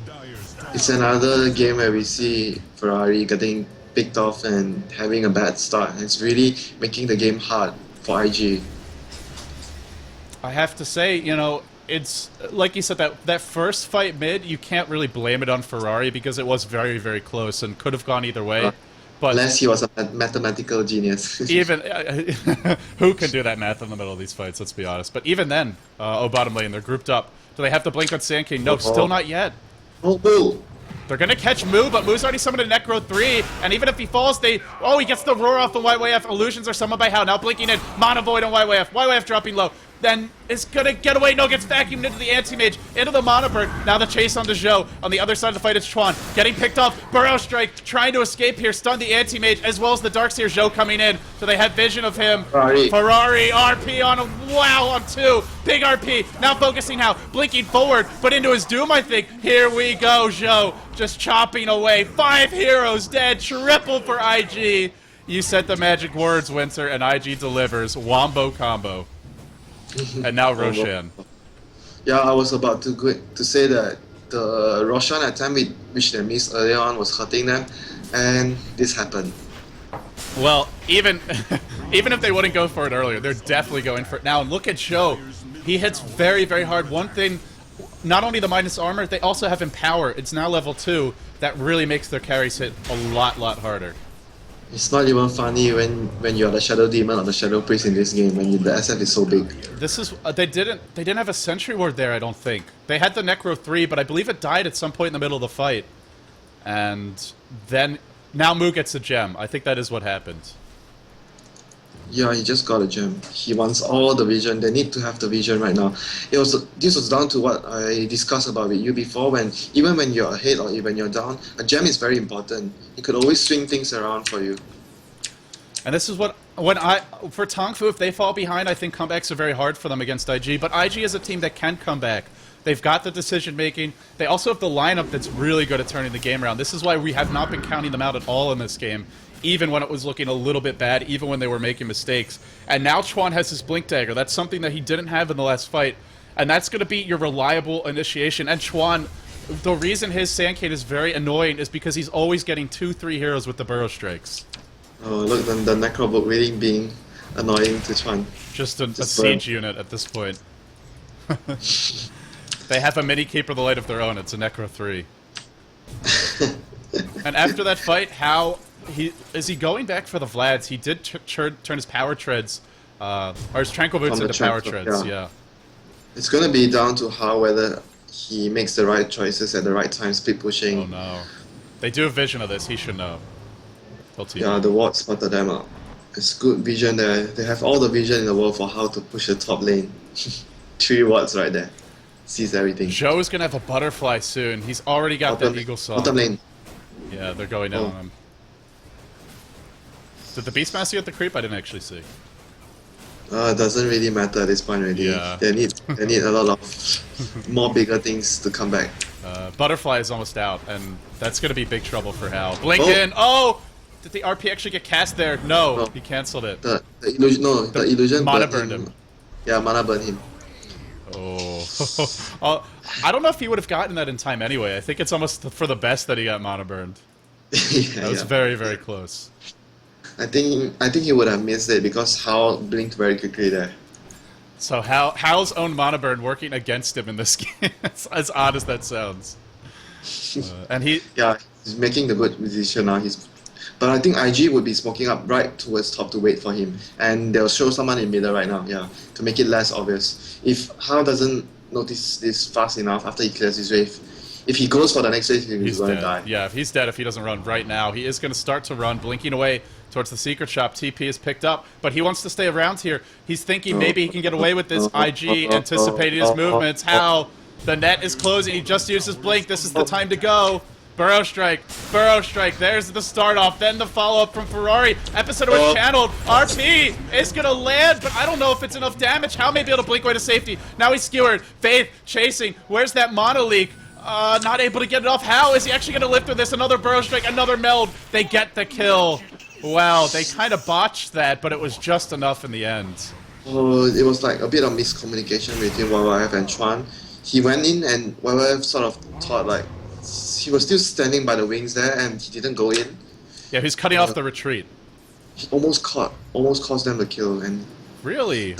It's another game where we see Ferrari getting picked off and having a bad start. It's really making the game hard for IG. I have to say, you know, it's like you said, that first fight mid, you can't really blame it on Ferrari because it was very, very close and could have gone either way. But Unless he was a mathematical genius. even who can do that math in the middle of these fights? Let's be honest. But even then, bottom lane, they're grouped up. Do they have to blink on Sand King? No, still not yet. Oh, bull! They're gonna catch Moo, but Moo's already summoned a Necro 3, and even if he falls, he gets the roar off on YYF. Illusions are summoned by Hao. Now blinking in, Mono Void on YYF. YYF dropping low. Then is gonna get away. No, gets vacuumed into the anti-mage, into the Monobird. Now the chase on Zhou. On the other side of the fight, it's Chuan. Getting picked off. Burrow Strike, trying to escape here. Stun the anti-mage, as well as the Darkseer Zhou coming in. So they have vision of him. Ferrari, RP on him. Wow, on 2. Big RP. Now focusing Hao. Blinking forward, but into his doom, I think. Here we go, Zhou. Just chopping away. 5 heroes dead. Triple for IG. You said the magic words, Winter, and IG delivers. Wombo combo. And now Roshan. Yeah, I was about to say that the Roshan attempt which they missed earlier on was hurting them, and this happened. Well, even Even if they wouldn't go for it earlier, they're definitely going for it now. And look at Joe. He hits very, very hard. One thing, not only the minus armor, they also have Empower. It's now level 2. That really makes their carries hit a lot harder. It's not even funny when you're the Shadow Demon or the Shadow Priest in this game when the SF is so big. This is they didn't have a Sentry Ward there, I don't think. They had the Necro 3, but I believe it died at some point in the middle of the fight. And then now Mu gets a gem. I think that is what happened. Yeah, he just got a gem. He wants all the vision. They need to have the vision right now. This was down to what I discussed about with you before. Even when you're ahead or even you're down, a gem is very important. It could always swing things around for you. And this is for Tongfu, if they fall behind, I think comebacks are very hard for them against IG. But IG is a team that can come back. They've got the decision making. They also have the lineup that's really good at turning the game around. This is why we have not been counting them out at all in this game. Even when it was looking a little bit bad, even when they were making mistakes. And now Chuan has his Blink Dagger. That's something that he didn't have in the last fight. And that's going to be your reliable initiation. And Chuan, the reason his Sandcade is very annoying is because he's always getting 2-3 heroes with the Burrow Strikes. Oh, look, the Necrobook really being annoying to Chuan. Just a siege unit at this point. They have a mini Keeper of the Light of their own. It's a Necro 3. And after that fight, is he going back for the Vlads? He did turn his Power Treads, or his Tranquil Boots into Power Treads, yeah. It's going to be down to whether he makes the right choices at the right time, split pushing. Oh no. They do have vision of this, he should know. Yeah, the ward spotted them out. It's good vision there. They have all the vision in the world for how to push the top lane. 3 wards right there. Sees everything. Joe's going to have a Butterfly soon. He's already got that Eagle Saw. Bottom lane. Yeah, they're going down on him. Did the Beastmaster get the creep? I didn't actually see. It doesn't really matter at this point already. Yeah. They need a lot of more bigger things to come back. Butterfly is almost out, and that's going to be big trouble for Hal. Blink in! Oh! Did the RP actually get cast there? No, he cancelled it. The illusion, the illusion mana burned him. Yeah, mana burned him. Oh. I don't know if he would have gotten that in time anyway. I think it's almost for the best that he got mana burned. Yeah, that was very, very close. I think he would have missed it because Hal blinked very quickly there. So Hal's own mana burn working against him in this game. As odd as that sounds. And yeah, he's making the good decision now. But I think IG would be smoking up right towards top to wait for him, and they'll show someone in middle right now. Yeah, to make it less obvious. If Hal doesn't notice this fast enough after he clears his wave, if he goes for the next wave, he's going to die. Yeah, if he's dead, if he doesn't run right now, he is going to start to run, blinking away towards the secret shop. TP is picked up, but he wants to stay around here. He's thinking maybe he can get away with this. IG anticipating his movements. Hal, the net is closing. He just used his blink. This is the time to go. Burrow Strike. There's the start off. Then the follow up from Ferrari. Episode was channeled. RP is going to land, but I don't know if it's enough damage. How may be able to blink away to safety. Now he's skewered. Faith chasing. Where's that Mono Leak? Not able to get it off. How is he actually going to live through this? Another Burrow Strike, another meld. They get the kill. Wow, they kind of botched that, but it was just enough in the end. Oh, it was like a bit of miscommunication between YYF and Chuan. He went in and YYF sort of thought like he was still standing by the wings there and he didn't go in. Yeah, he's cutting off the retreat. He almost caused them the kill and really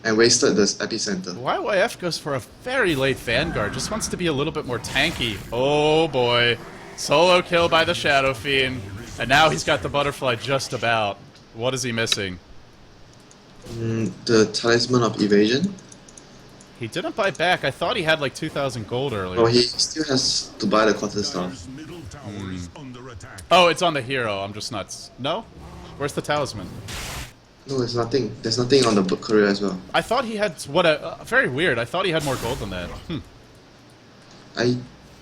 wasted this epicenter. YYF goes for a very late Vanguard, just wants to be a little bit more tanky. Oh boy. Solo kill by the Shadow Fiend. And now he's got the Butterfly just about. What is he missing? The Talisman of Evasion. He didn't buy back. I thought he had like 2,000 gold earlier. Oh, he still has to buy the quarter staff. Oh, it's on the hero. I'm just nuts. No? Where's the talisman? No, there's nothing. There's nothing on the book career as well. I thought he had very weird. I thought he had more gold than that.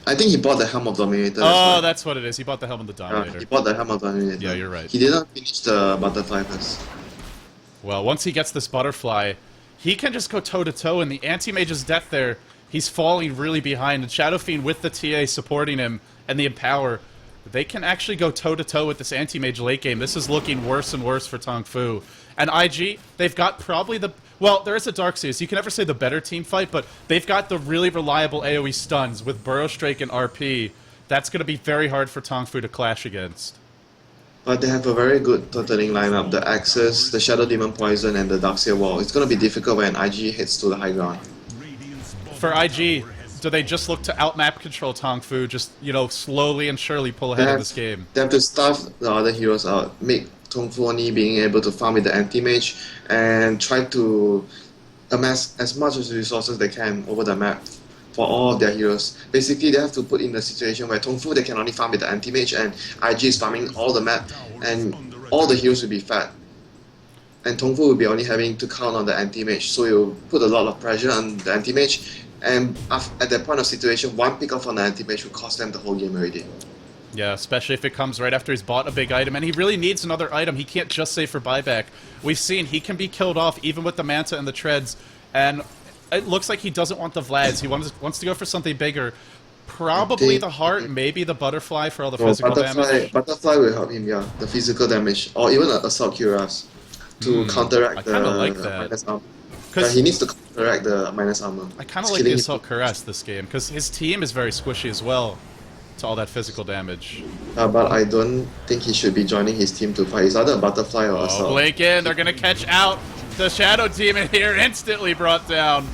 I think he bought the Helm of Dominator. Oh, that's what it is. He bought the Helm of the Dominator. He bought the Helm of Dominator. Yeah, you're right. He didn't finish the Butterfly first. Well, once he gets this Butterfly, he can just go toe-to-toe, and the Anti-Mage's death there, he's falling really behind. And Shadow Fiend with the TA supporting him and the Empower, they can actually go toe-to-toe with this Anti-Mage late game. This is looking worse and worse for Tongfu. And IG, they've got probably the... Well, there is a Darkseid, so you can never say the better team fight, but they've got the really reliable AoE stuns with Burrow Strike and RP. That's going to be very hard for Tongfu to clash against. But they have a very good turtling lineup. The Axis, the Shadow Demon Poison, and the Darkseer Wall. It's gonna be difficult when IG hits to the high ground. For IG, do they just look to outmap control Tongfu, just, you know, slowly and surely pull ahead of this game? They have to starve the other heroes out, make Tongfu only being able to farm with the anti-mage, and try to amass as much as resources they can over the map for all of their heroes. Basically, they have to put in a situation where Tongfu they can only farm with the anti-mage, and IG is farming all the map, and all the heroes will be fat. And Tongfu will be only having to count on the anti-mage, so it will put a lot of pressure on the anti-mage, and at that point of situation, one pick off on the anti-mage will cost them the whole game already. Yeah, especially if it comes right after he's bought a big item, and he really needs another item. He can't just save for buyback. We've seen he can be killed off even with the Manta and the Treads, and it looks like he doesn't want the Vlads. He wants to go for something bigger. Probably the Heart, maybe the Butterfly for all the physical damage. Butterfly will help him, yeah, the physical damage, or even an Assault Cuirass to counteract the minus armor. He needs to counteract the minus armor. I kind of like the Assault Cuirass this game, because his team is very squishy as well to all that physical damage. But I don't think he should be joining his team to fight. It's either a Butterfly or Assault. Blink in, they're going to catch out the Shadow Demon here, instantly brought down.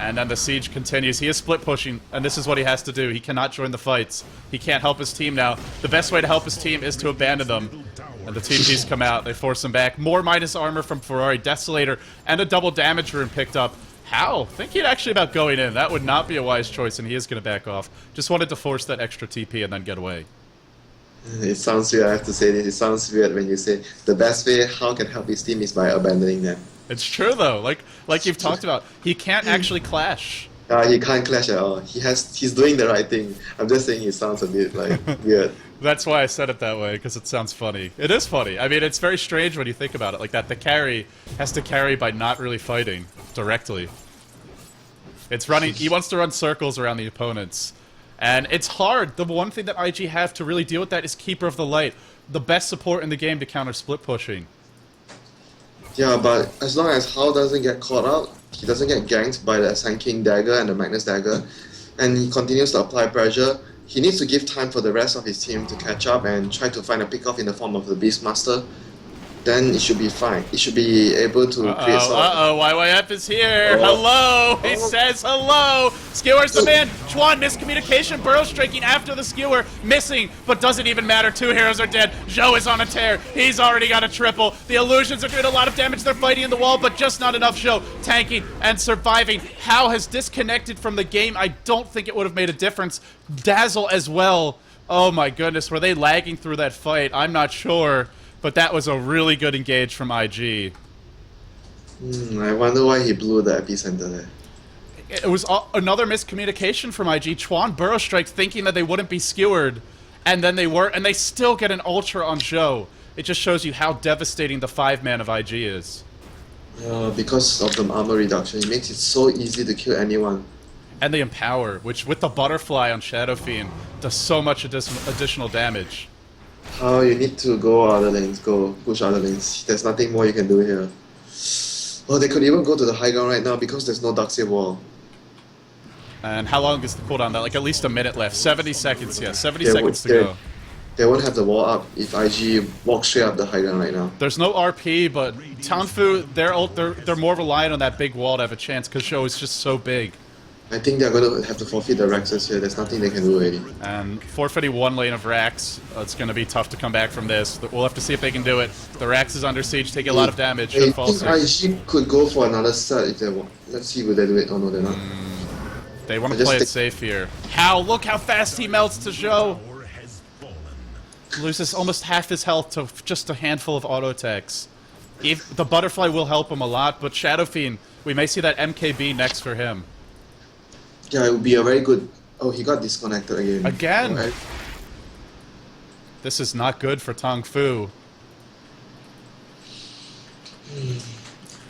And then the siege continues. He is split pushing, and this is what he has to do. He cannot join the fights. He can't help his team now. The best way to help his team is to abandon them. And the TPs come out. They force him back. More minus armor from Ferrari. Desolator and a double damage rune picked up. How? Thinking actually about going in. That would not be a wise choice, and he is going to back off. Just wanted to force that extra TP and then get away. It sounds weird, I have to say this. It sounds weird when you say the best way how can help his team is by abandoning them. It's true though. Like you've talked about, he can't actually clash. He can't clash at all. He's doing the right thing. I'm just saying it sounds a bit like weird. That's why I said it that way, because it sounds funny. It is funny. I mean, it's very strange when you think about it like that. The carry has to carry by not really fighting directly. It's running. He wants to run circles around the opponents. And it's hard. The one thing that IG have to really deal with that is Keeper of the Light. The best support in the game to counter split pushing. Yeah, but as long as Hao doesn't get caught out, he doesn't get ganked by the Sun King Dagger and the Magnus Dagger, and he continues to apply pressure, he needs to give time for the rest of his team to catch up and try to find a pick-off in the form of the Beastmaster. Then it should be fine. It should be able to create some... YYF is here! Hello! He says hello! Skewer's the man! Chuan, miscommunication, burrow striking after the skewer, missing, but doesn't even matter. Two heroes are dead. Zhou is on a tear. He's already got a triple. The illusions are doing a lot of damage. They're fighting in the wall, but just not enough. Zhou tanking and surviving. Hao has disconnected from the game. I don't think it would have made a difference. Dazzle as well. Oh my goodness, were they lagging through that fight? I'm not sure. But that was a really good engage from IG. I wonder why he blew the epicenter there. It was another miscommunication from IG. Chuan burrow strike thinking that they wouldn't be skewered, and then they were, and they still get an ultra on Zhou. It just shows you how devastating the 5-man of IG is. Because of the armor reduction, it makes it so easy to kill anyone. And the Empower, which with the Butterfly on Shadow Fiend, does so much additional damage. You need to go other lanes, go push other lanes. There's nothing more you can do here. Oh, they could even go to the high ground right now because there's no Darkseer Wall. And how long is the cooldown? Like at least a minute left. 70 seconds, yeah. 70 seconds to go. They won't have the wall up if IG walks straight up the high ground right now. There's no RP, but Tongfu, they're more reliant on that big wall to have a chance because Zhou is just so big. I think they're going to have to forfeit the Raxes here. There's nothing they can do already. And forfeiting one lane of Rax, it's going to be tough to come back from this. We'll have to see if they can do it. The Rax is under siege, taking a lot of damage. I think IG could go for another set if they want. Let's see will they do it. Oh no, they're not. They want to play it safe here. How? Look how fast he melts to Zhou. Loses almost half his health to just a handful of auto attacks. The Butterfly will help him a lot, but Shadow Fiend, we may see that MKB next for him. Yeah, it would be a very good... Oh, he got disconnected again. Again? Right. This is not good for Tongfu.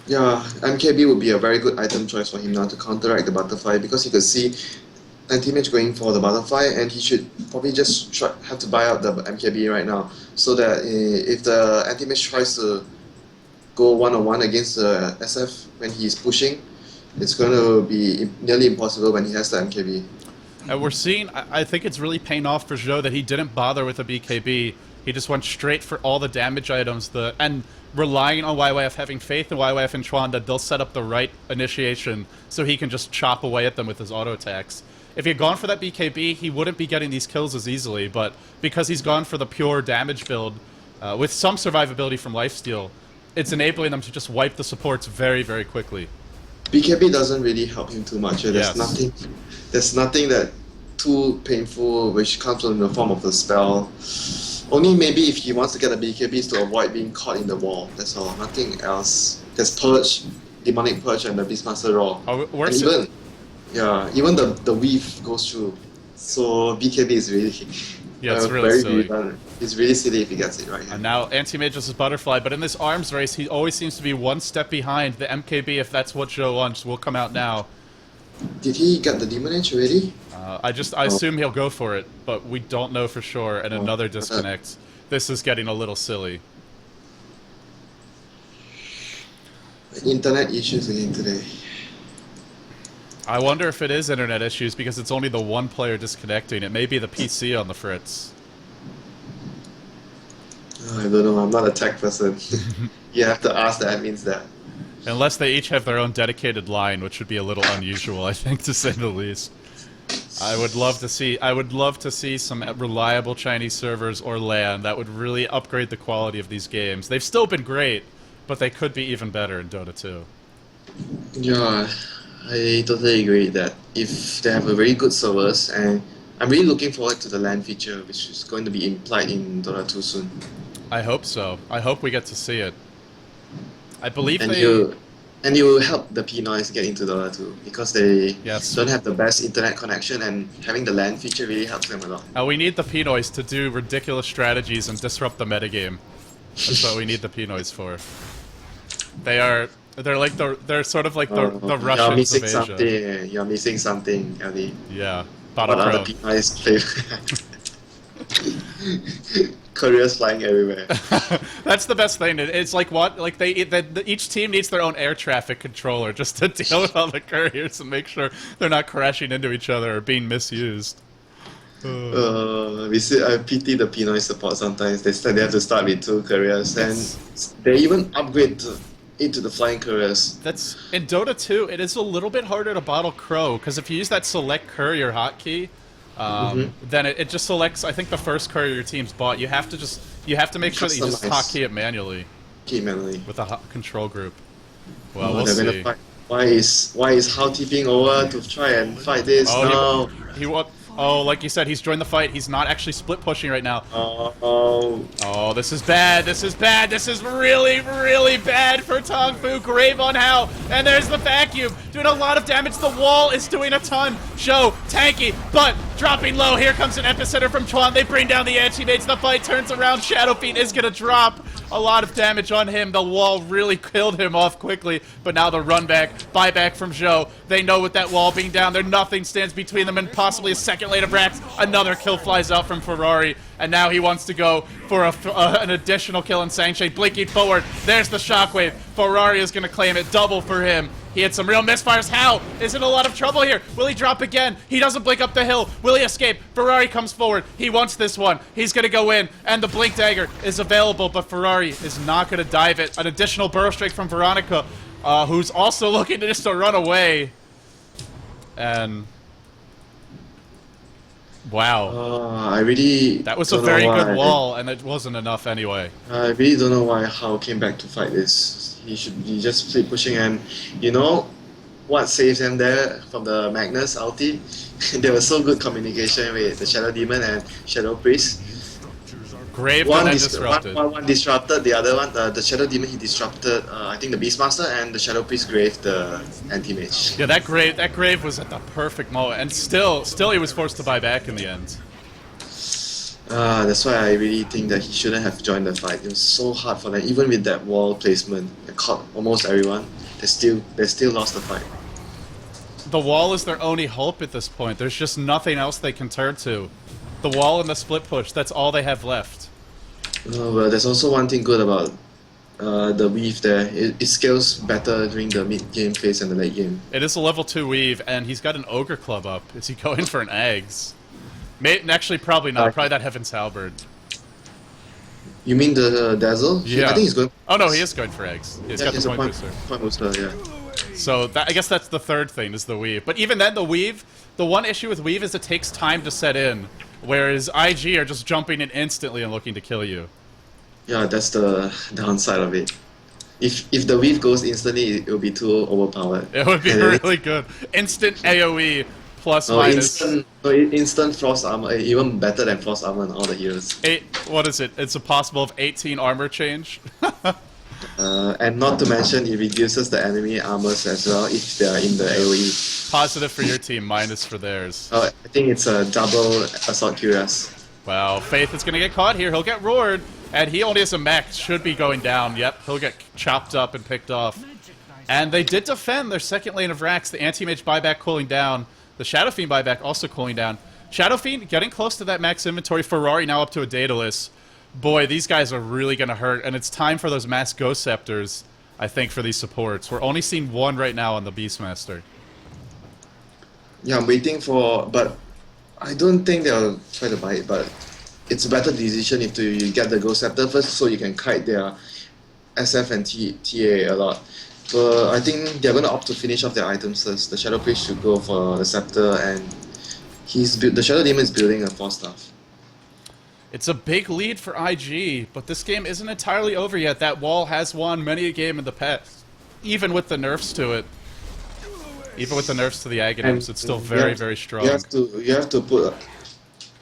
Yeah, MKB would be a very good item choice for him now to counteract the Butterfly because he could see anti-mage going for the Butterfly and he should probably just have to buy out the MKB right now so that if the anti-mage tries to go one-on-one against the SF when he's pushing, it's going to be nearly impossible when he has the MKB. And we're seeing, I think it's really paying off for Zhou that he didn't bother with a BKB. He just went straight for all the damage items, and relying on YYF, having faith in YYF and Chuan that they'll set up the right initiation so he can just chop away at them with his auto attacks. If he had gone for that BKB, he wouldn't be getting these kills as easily, but because he's gone for the pure damage build, with some survivability from lifesteal, it's enabling them to just wipe the supports very, very quickly. BKB doesn't really help him too much. Yes. There's nothing that too painful which comes in the form of the spell. Only maybe if he wants to get a BKB is to avoid being caught in the wall. That's all. Nothing else. There's Purge, Demonic Purge, and the Beastmaster Raw. Oh, and even the weave goes through. So BKB is really it's really silly. It's really silly if he gets it right. And now Anti-Mage is Butterfly, but in this arms race, he always seems to be one step behind. The MKB, if that's what Joe wants, will come out now. Did he get the Demon Edge already? I assume he'll go for it, but we don't know for sure, and another disconnect. This is getting a little silly. Internet issues again today. I wonder if it is internet issues, because it's only the one player disconnecting. It may be the PC on the fritz. I don't know, I'm not a tech person. You have to ask the admins that. Unless they each have their own dedicated line, which would be a little unusual, I think, to say the least. I would love to see some reliable Chinese servers or LAN that would really upgrade the quality of these games. They've still been great, but they could be even better in Dota 2. Yeah, I totally agree that if they have a very good servers, and I'm really looking forward to the LAN feature, which is going to be implied in Dota 2 soon. I hope so. I hope we get to see it. I believe and it will help the P-Noise get into Dota 2 because they Yes. don't have the best internet connection, and having the LAN feature really helps them a lot. We need the P-Noise to do ridiculous strategies and disrupt the metagame. That's what we need the P-Noise for. They're sort of like the Russians of Asia. You're missing something, Ellie. Yeah. What are the P-Noise favorite? Couriers flying everywhere. That's the best thing. It's like what? Like each team needs their own air traffic controller just to deal with all the couriers and make sure they're not crashing into each other or being misused. I pity the P-Noise support sometimes. They have to start with 2 couriers, and they even upgrade into the flying couriers. That's in Dota 2. It is a little bit harder to bottle Crow because if you use that select courier hotkey, then it just selects, I think, the first courier your team's bought. You have to make sure that you just hotkey it manually. With a control group. Well, we'll see. Why is Hao TPing over to try and fight this? Like you said, he's joined the fight. He's not actually split pushing right now. Oh, this is bad. This is bad. This is really, really bad for Tongfu. Grave on Hao. And there's the vacuum. Doing a lot of damage. The wall is doing a ton. Show, tanky, but dropping low. Here comes an epicenter from Chuan. They bring down the anti-mates. The fight turns around. Shadow Fiend is going to drop a lot of damage on him. The wall really killed him off quickly. But now the run back, buyback from Zhou. They know with that wall being down there, nothing stands between them and possibly a second later Brax. Another kill flies out from Ferrari. And now he wants to go for an additional kill in Sangshade. Blinking forward. There's the shockwave. Ferrari is going to claim it. Double for him. He had some real misfires. Hao is in a lot of trouble here. Will he drop again? He doesn't blink up the hill. Will he escape? Ferrari comes forward. He wants this one. He's going to go in. And the blink dagger is available, but Ferrari is not going to dive it. An additional burrow strike from Veronica, who's also looking to just run away. And wow. That was a very good wall, and it wasn't enough anyway. I really don't know why Hao came back to fight this. He should be just flip pushing, and you know what saves them there from the Magnus ulti? There was so good communication with the Shadow Demon and Shadow Priest. Grave and then disrupted. One disrupted, the other one, the Shadow Demon, he disrupted, I think the Beastmaster, and the Shadow Priest Grave the anti-mage. Yeah, that grave was at the perfect moment, and still he was forced to buy back in the end. That's why I really think that he shouldn't have joined the fight. It was so hard for them, even with that wall placement. It caught almost everyone. They still lost the fight. The wall is their only hope at this point. There's just nothing else they can turn to. The wall and the split push, that's all they have left. Well, there's also one thing good about the weave there. It scales better during the mid-game phase and the late game. It is a level 2 weave, and he's got an Ogre Club up. Is he going for an Eggs? Actually, probably not. Probably that Heaven's Halberd. You mean the Dazzle? Yeah. I think he's going. Oh no, he is going for eggs. He's got He's the a point booster. point booster, yeah. So I guess that's the third thing, is the weave. But even then, the weave, the one issue with weave is it takes time to set in, whereas IG are just jumping in instantly and looking to kill you. Yeah, that's the downside of it. If the weave goes instantly, it will be too overpowered. It would be And then really good. Instant AoE plus minus. instant frost armor, even better than frost armor and all the heroes. What is it? It's a possible of 18 armor change. And not to mention, it reduces the enemy armors as well if they are in the AoE. Positive for your team, minus for theirs. I think it's a double Assault Cuirass. Wow, Faith is going to get caught here. He'll get roared, and he only has a mech. Should be going down. Yep, he'll get chopped up and picked off. And they did defend their second lane of racks. The Anti-Mage buyback cooling down. The Shadow Fiend buyback also cooling down. Shadow Fiend getting close to that max inventory. Ferrari now up to a Daedalus. Boy, these guys are really going to hurt, and it's time for those mass Ghost Scepters, I think, for these supports. We're only seeing one right now on the Beastmaster. Yeah, I'm waiting for, but I don't think they'll try to buy it, but it's a better decision if you get the Ghost Scepter first so you can kite their SF and TA a lot. But I think they're going to opt to finish off their items first. The Shadow Priest should go for the Scepter, and the Shadow Demon is building a 4-staff. It's a big lead for IG, but this game isn't entirely over yet. That wall has won many a game in the past, even with the nerfs to it. Even with the nerfs to the Aghanims, it's still very, very strong. You have to put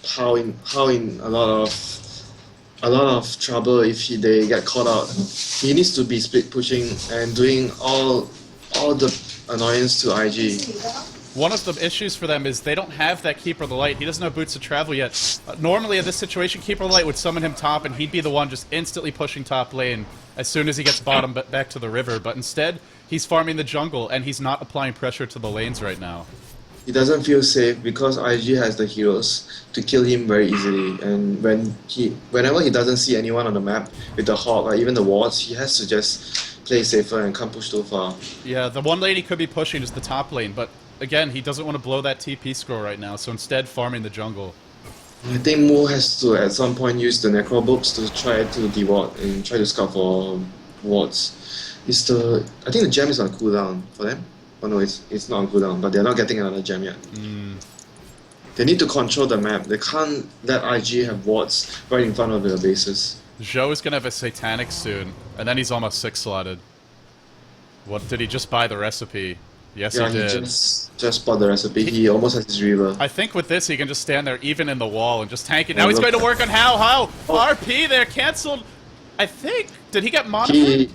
how in a lot of trouble if they get caught out. He needs to be split pushing and doing all the annoyance to IG. One of the issues for them is they don't have that Keeper of the Light. He doesn't have Boots of Travel yet. Normally in this situation, Keeper of the Light would summon him top, and he'd be the one just instantly pushing top lane as soon as he gets bottom back to the river. But instead, he's farming the jungle, and he's not applying pressure to the lanes right now. He doesn't feel safe because IG has the heroes to kill him very easily. And whenever he doesn't see anyone on the map with the Hawk or even the wards, he has to just play safer and can't push too far. Yeah, the one lane he could be pushing is the top lane, but again, he doesn't want to blow that TP score right now, so instead farming the jungle. I think Mo has to at some point use the Necro Books to try to deward and try to scout for wards. I think the gem is on cooldown for them. Oh no, it's not on cooldown, but they're not getting another gem yet. They need to control the map. They can't let IG have wards right in front of their bases. Zhou is going to have a Satanic soon, and then he's almost 6-slotted. What, did he just buy the recipe? Yes, Yeah, he did. he just bought the recipe. He almost has his Reaver. I think with this, he can just stand there even in the wall and just tank it. Now he's going to work on How? RP there, cancelled. I think. Did he get modified?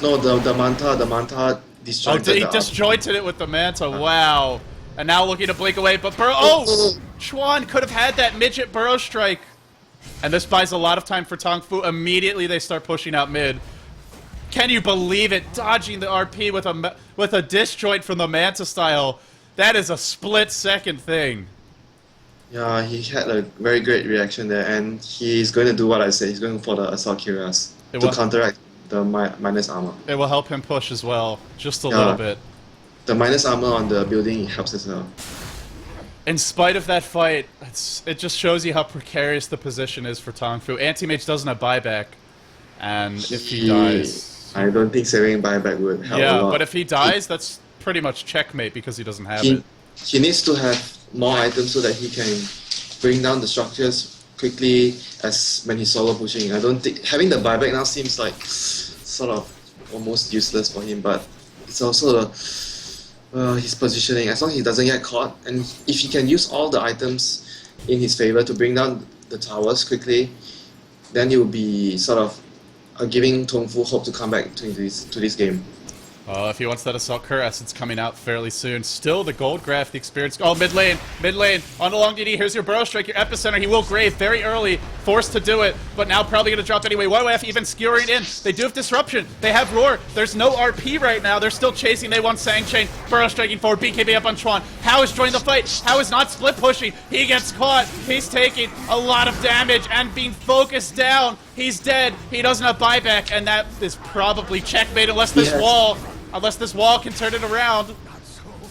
No, the Manta disjointed. Oh, he disjointed it with the Manta. Wow. And now looking to blink away, but Chuan could have had that midget burrow strike. And this buys a lot of time for Tongfu. Immediately they start pushing out mid. Can you believe it? Dodging the RP with a disjoint from the Manta style. That is a split-second thing. Yeah, he had a very great reaction there, and he's going to do what I say. He's going for the Assault Cuirass to counteract the minus armor. It will help him push as well, just a little bit. The minus armor on the building helps as well. In spite of that fight, it just shows you how precarious the position is for Tongfu. Anti-Mage doesn't have buyback, and if he dies... I don't think saving buyback would help a lot. Yeah, but if he dies, that's pretty much checkmate because he doesn't have it. He needs to have more items so that he can bring down the structures quickly as when he's solo pushing. I don't think... Having the buyback now seems like sort of almost useless for him, but it's also his positioning. As long as he doesn't get caught, and if he can use all the items in his favor to bring down the towers quickly, then it will be sort of giving Tongfu hope to come back to this game. If he wants that Assault Cuirass, it's coming out fairly soon. Still, the Gold Graph, the experience... Oh, mid lane, on the long DD, here's your Burrow Strike, your Epicenter. He will Grave very early, forced to do it, but now probably going to drop anyway. YYF even skewering in. They do have Disruption. They have Roar. There's no RP right now. They're still chasing. They want Sang Chain. Burrow striking forward, BKB up on Chuan. How is joining the fight. How is not split pushing. He gets caught. He's taking a lot of damage and being focused down. He's dead. He doesn't have buyback, and that is probably checkmate unless this wall can turn it around.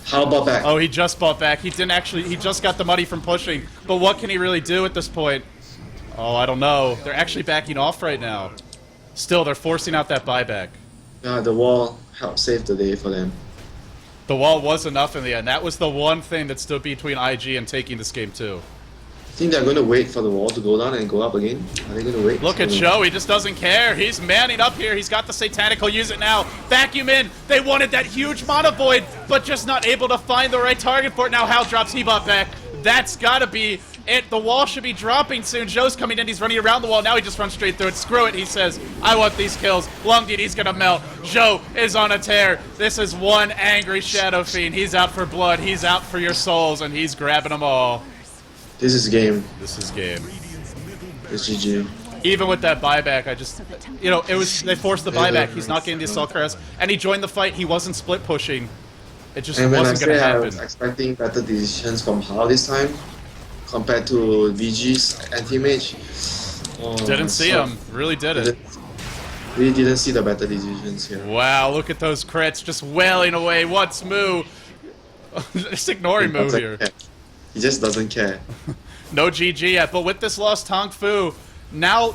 How about back? Oh, he just bought back. He didn't actually, he just got the money from pushing. But what can he really do at this point? Oh, I don't know. They're actually backing off right now. Still, they're forcing out that buyback. Yeah, the wall helped save the day for them. The wall was enough in the end. That was the one thing that stood between IG and taking this game too. I think they're going to wait for the wall to go down and go up again. Are they going to wait? Look at Joe, he just doesn't care. He's manning up here. He's got the Satanic. He'll use it now. Vacuum in. They wanted that huge Mana Void, but just not able to find the right target for it. Now Hal drops Hebot back. That's got to be it. The wall should be dropping soon. Joe's coming in. He's running around the wall. Now he just runs straight through it. Screw it, he says. I want these kills. Long DD's going to melt. Joe is on a tear. This is one angry Shadow Fiend. He's out for blood. He's out for your souls, and he's grabbing them all. This is game. This is game. It's GG. Even with that buyback, I just, you know, they forced the buyback. He's not getting the Assault Crest, and he joined the fight. He wasn't split pushing. It just And when wasn't going to I happen. was expecting better decisions from Hao this time, compared to VG's anti-mage. Oh, Didn't see him. Really didn't. Really didn't see the better decisions here. Wow, look at those crits just wailing away. What's Moo? Just ignoring Moo here. He just doesn't care. No GG yet, but with this loss, Tongfu now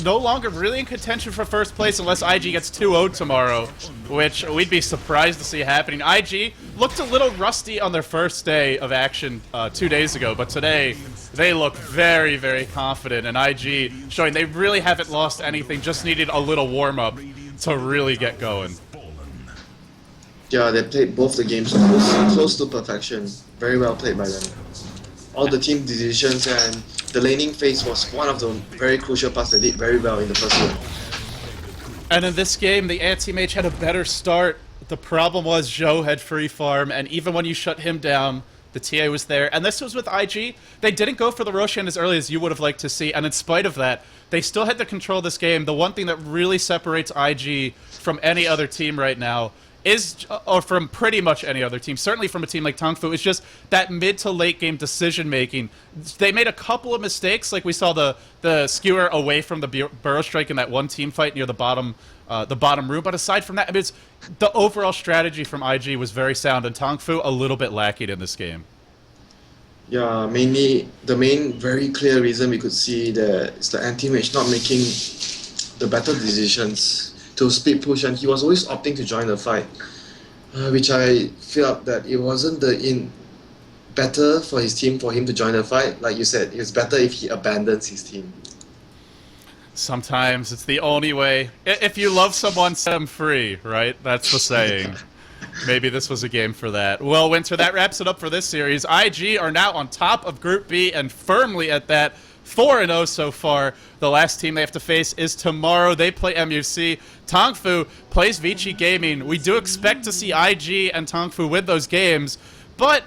no longer really in contention for first place unless IG gets 2-0 tomorrow, which we'd be surprised to see happening. IG looked a little rusty on their first day of action 2 days ago, but today they look very, very confident, and IG showing they really haven't lost anything, just needed a little warm-up to really get going. Yeah, they played both the games close to perfection. Very well played by them. All the team decisions and the laning phase was one of the very crucial parts they did very well in the first game. And in this game, the anti-mage had a better start. The problem was Joe had free farm, and even when you shut him down, the TA was there. And this was with IG. They didn't go for the Roshan as early as you would have liked to see, and in spite of that, they still had to control this game. The one thing that really separates IG from any other team right now is, or from pretty much any other team, certainly from a team like Tongfu, is just that mid to late game decision making. They made a couple of mistakes, like we saw the skewer away from the Burrow Strike in that one team fight near the bottom room. But aside from that, I mean, the overall strategy from IG was very sound, and Tongfu a little bit lacking in this game. Yeah, mainly the main very clear reason we could see that is the anti-mage not making the better decisions to split push, and he was always opting to join the fight, which I felt that it wasn't better for his team for him to join the fight. Like you said, it's better if he abandons his team. Sometimes it's the only way. If you love someone, set them free, right? That's the saying. Maybe this was a game for that. Well, Winter, that wraps it up for this series. IG are now on top of Group B, and firmly at that. 4-0 so far. The last team they have to face is tomorrow. They play MUC. Tongfu plays Vici Gaming. We do expect to see IG and Tongfu win those games, but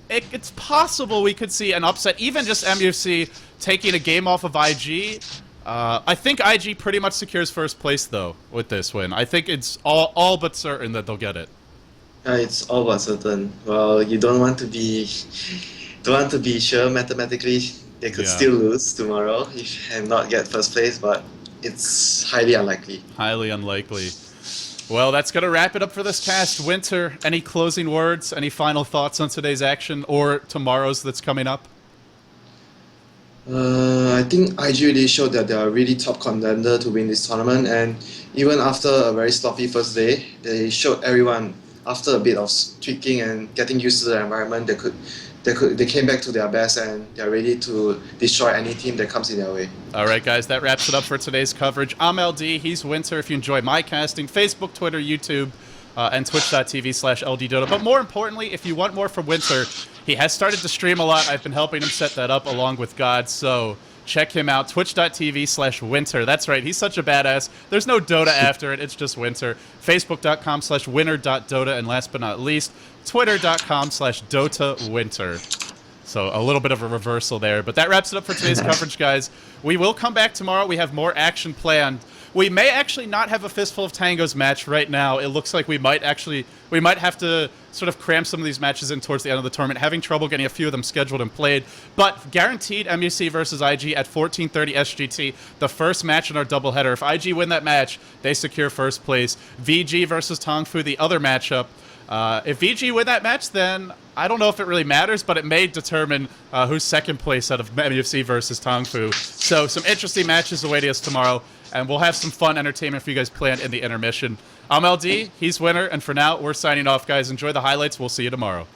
it's possible we could see an upset, even just MUC taking a game off of IG. I think IG pretty much secures first place, though, with this win. I think it's all but certain that they'll get it. It's all but certain. Well, you don't want to be sure mathematically. They could still lose tomorrow and not get first place, but it's highly unlikely. Highly unlikely. Well, that's going to wrap it up for this cast. Winter, any closing words, any final thoughts on today's action or tomorrow's that's coming up? I think IG really showed that they are a really top contender to win this tournament, and even after a very sloppy first day, they showed everyone after a bit of tweaking and getting used to the environment, they came back to their best, and they're ready to destroy any team that comes in their way. All right, guys, that wraps it up for today's coverage. I'm LD, he's Winter. If you enjoy my casting, Facebook, Twitter, YouTube, and twitch.tv/LDDota. But more importantly, if you want more from Winter, he has started to stream a lot. I've been helping him set that up along with God, so check him out, twitch.tv/Winter. That's right, he's such a badass. There's no Dota after it, it's just Winter. Facebook.com/winner.dota, and last but not least, Twitter.com/DotaWinter. So a little bit of a reversal there, but that wraps it up for today's coverage, guys. We will come back tomorrow. We have more action planned. We may actually not have a Fistful of Tangos match right now. It looks like we might have to sort of cram some of these matches in towards the end of the tournament, having trouble getting a few of them scheduled and played. But guaranteed MUC versus IG at 14:30 SGT, the first match in our doubleheader. If IG win that match, they secure first place. VG versus Tongfu, the other matchup. If VG win that match, then I don't know if it really matters, but it may determine who's second place out of MUFC versus Tongfu. So some interesting matches awaiting us tomorrow, and we'll have some fun entertainment for you guys planned in the intermission. I'm LD, he's Winner, and for now, we're signing off, guys. Enjoy the highlights. We'll see you tomorrow.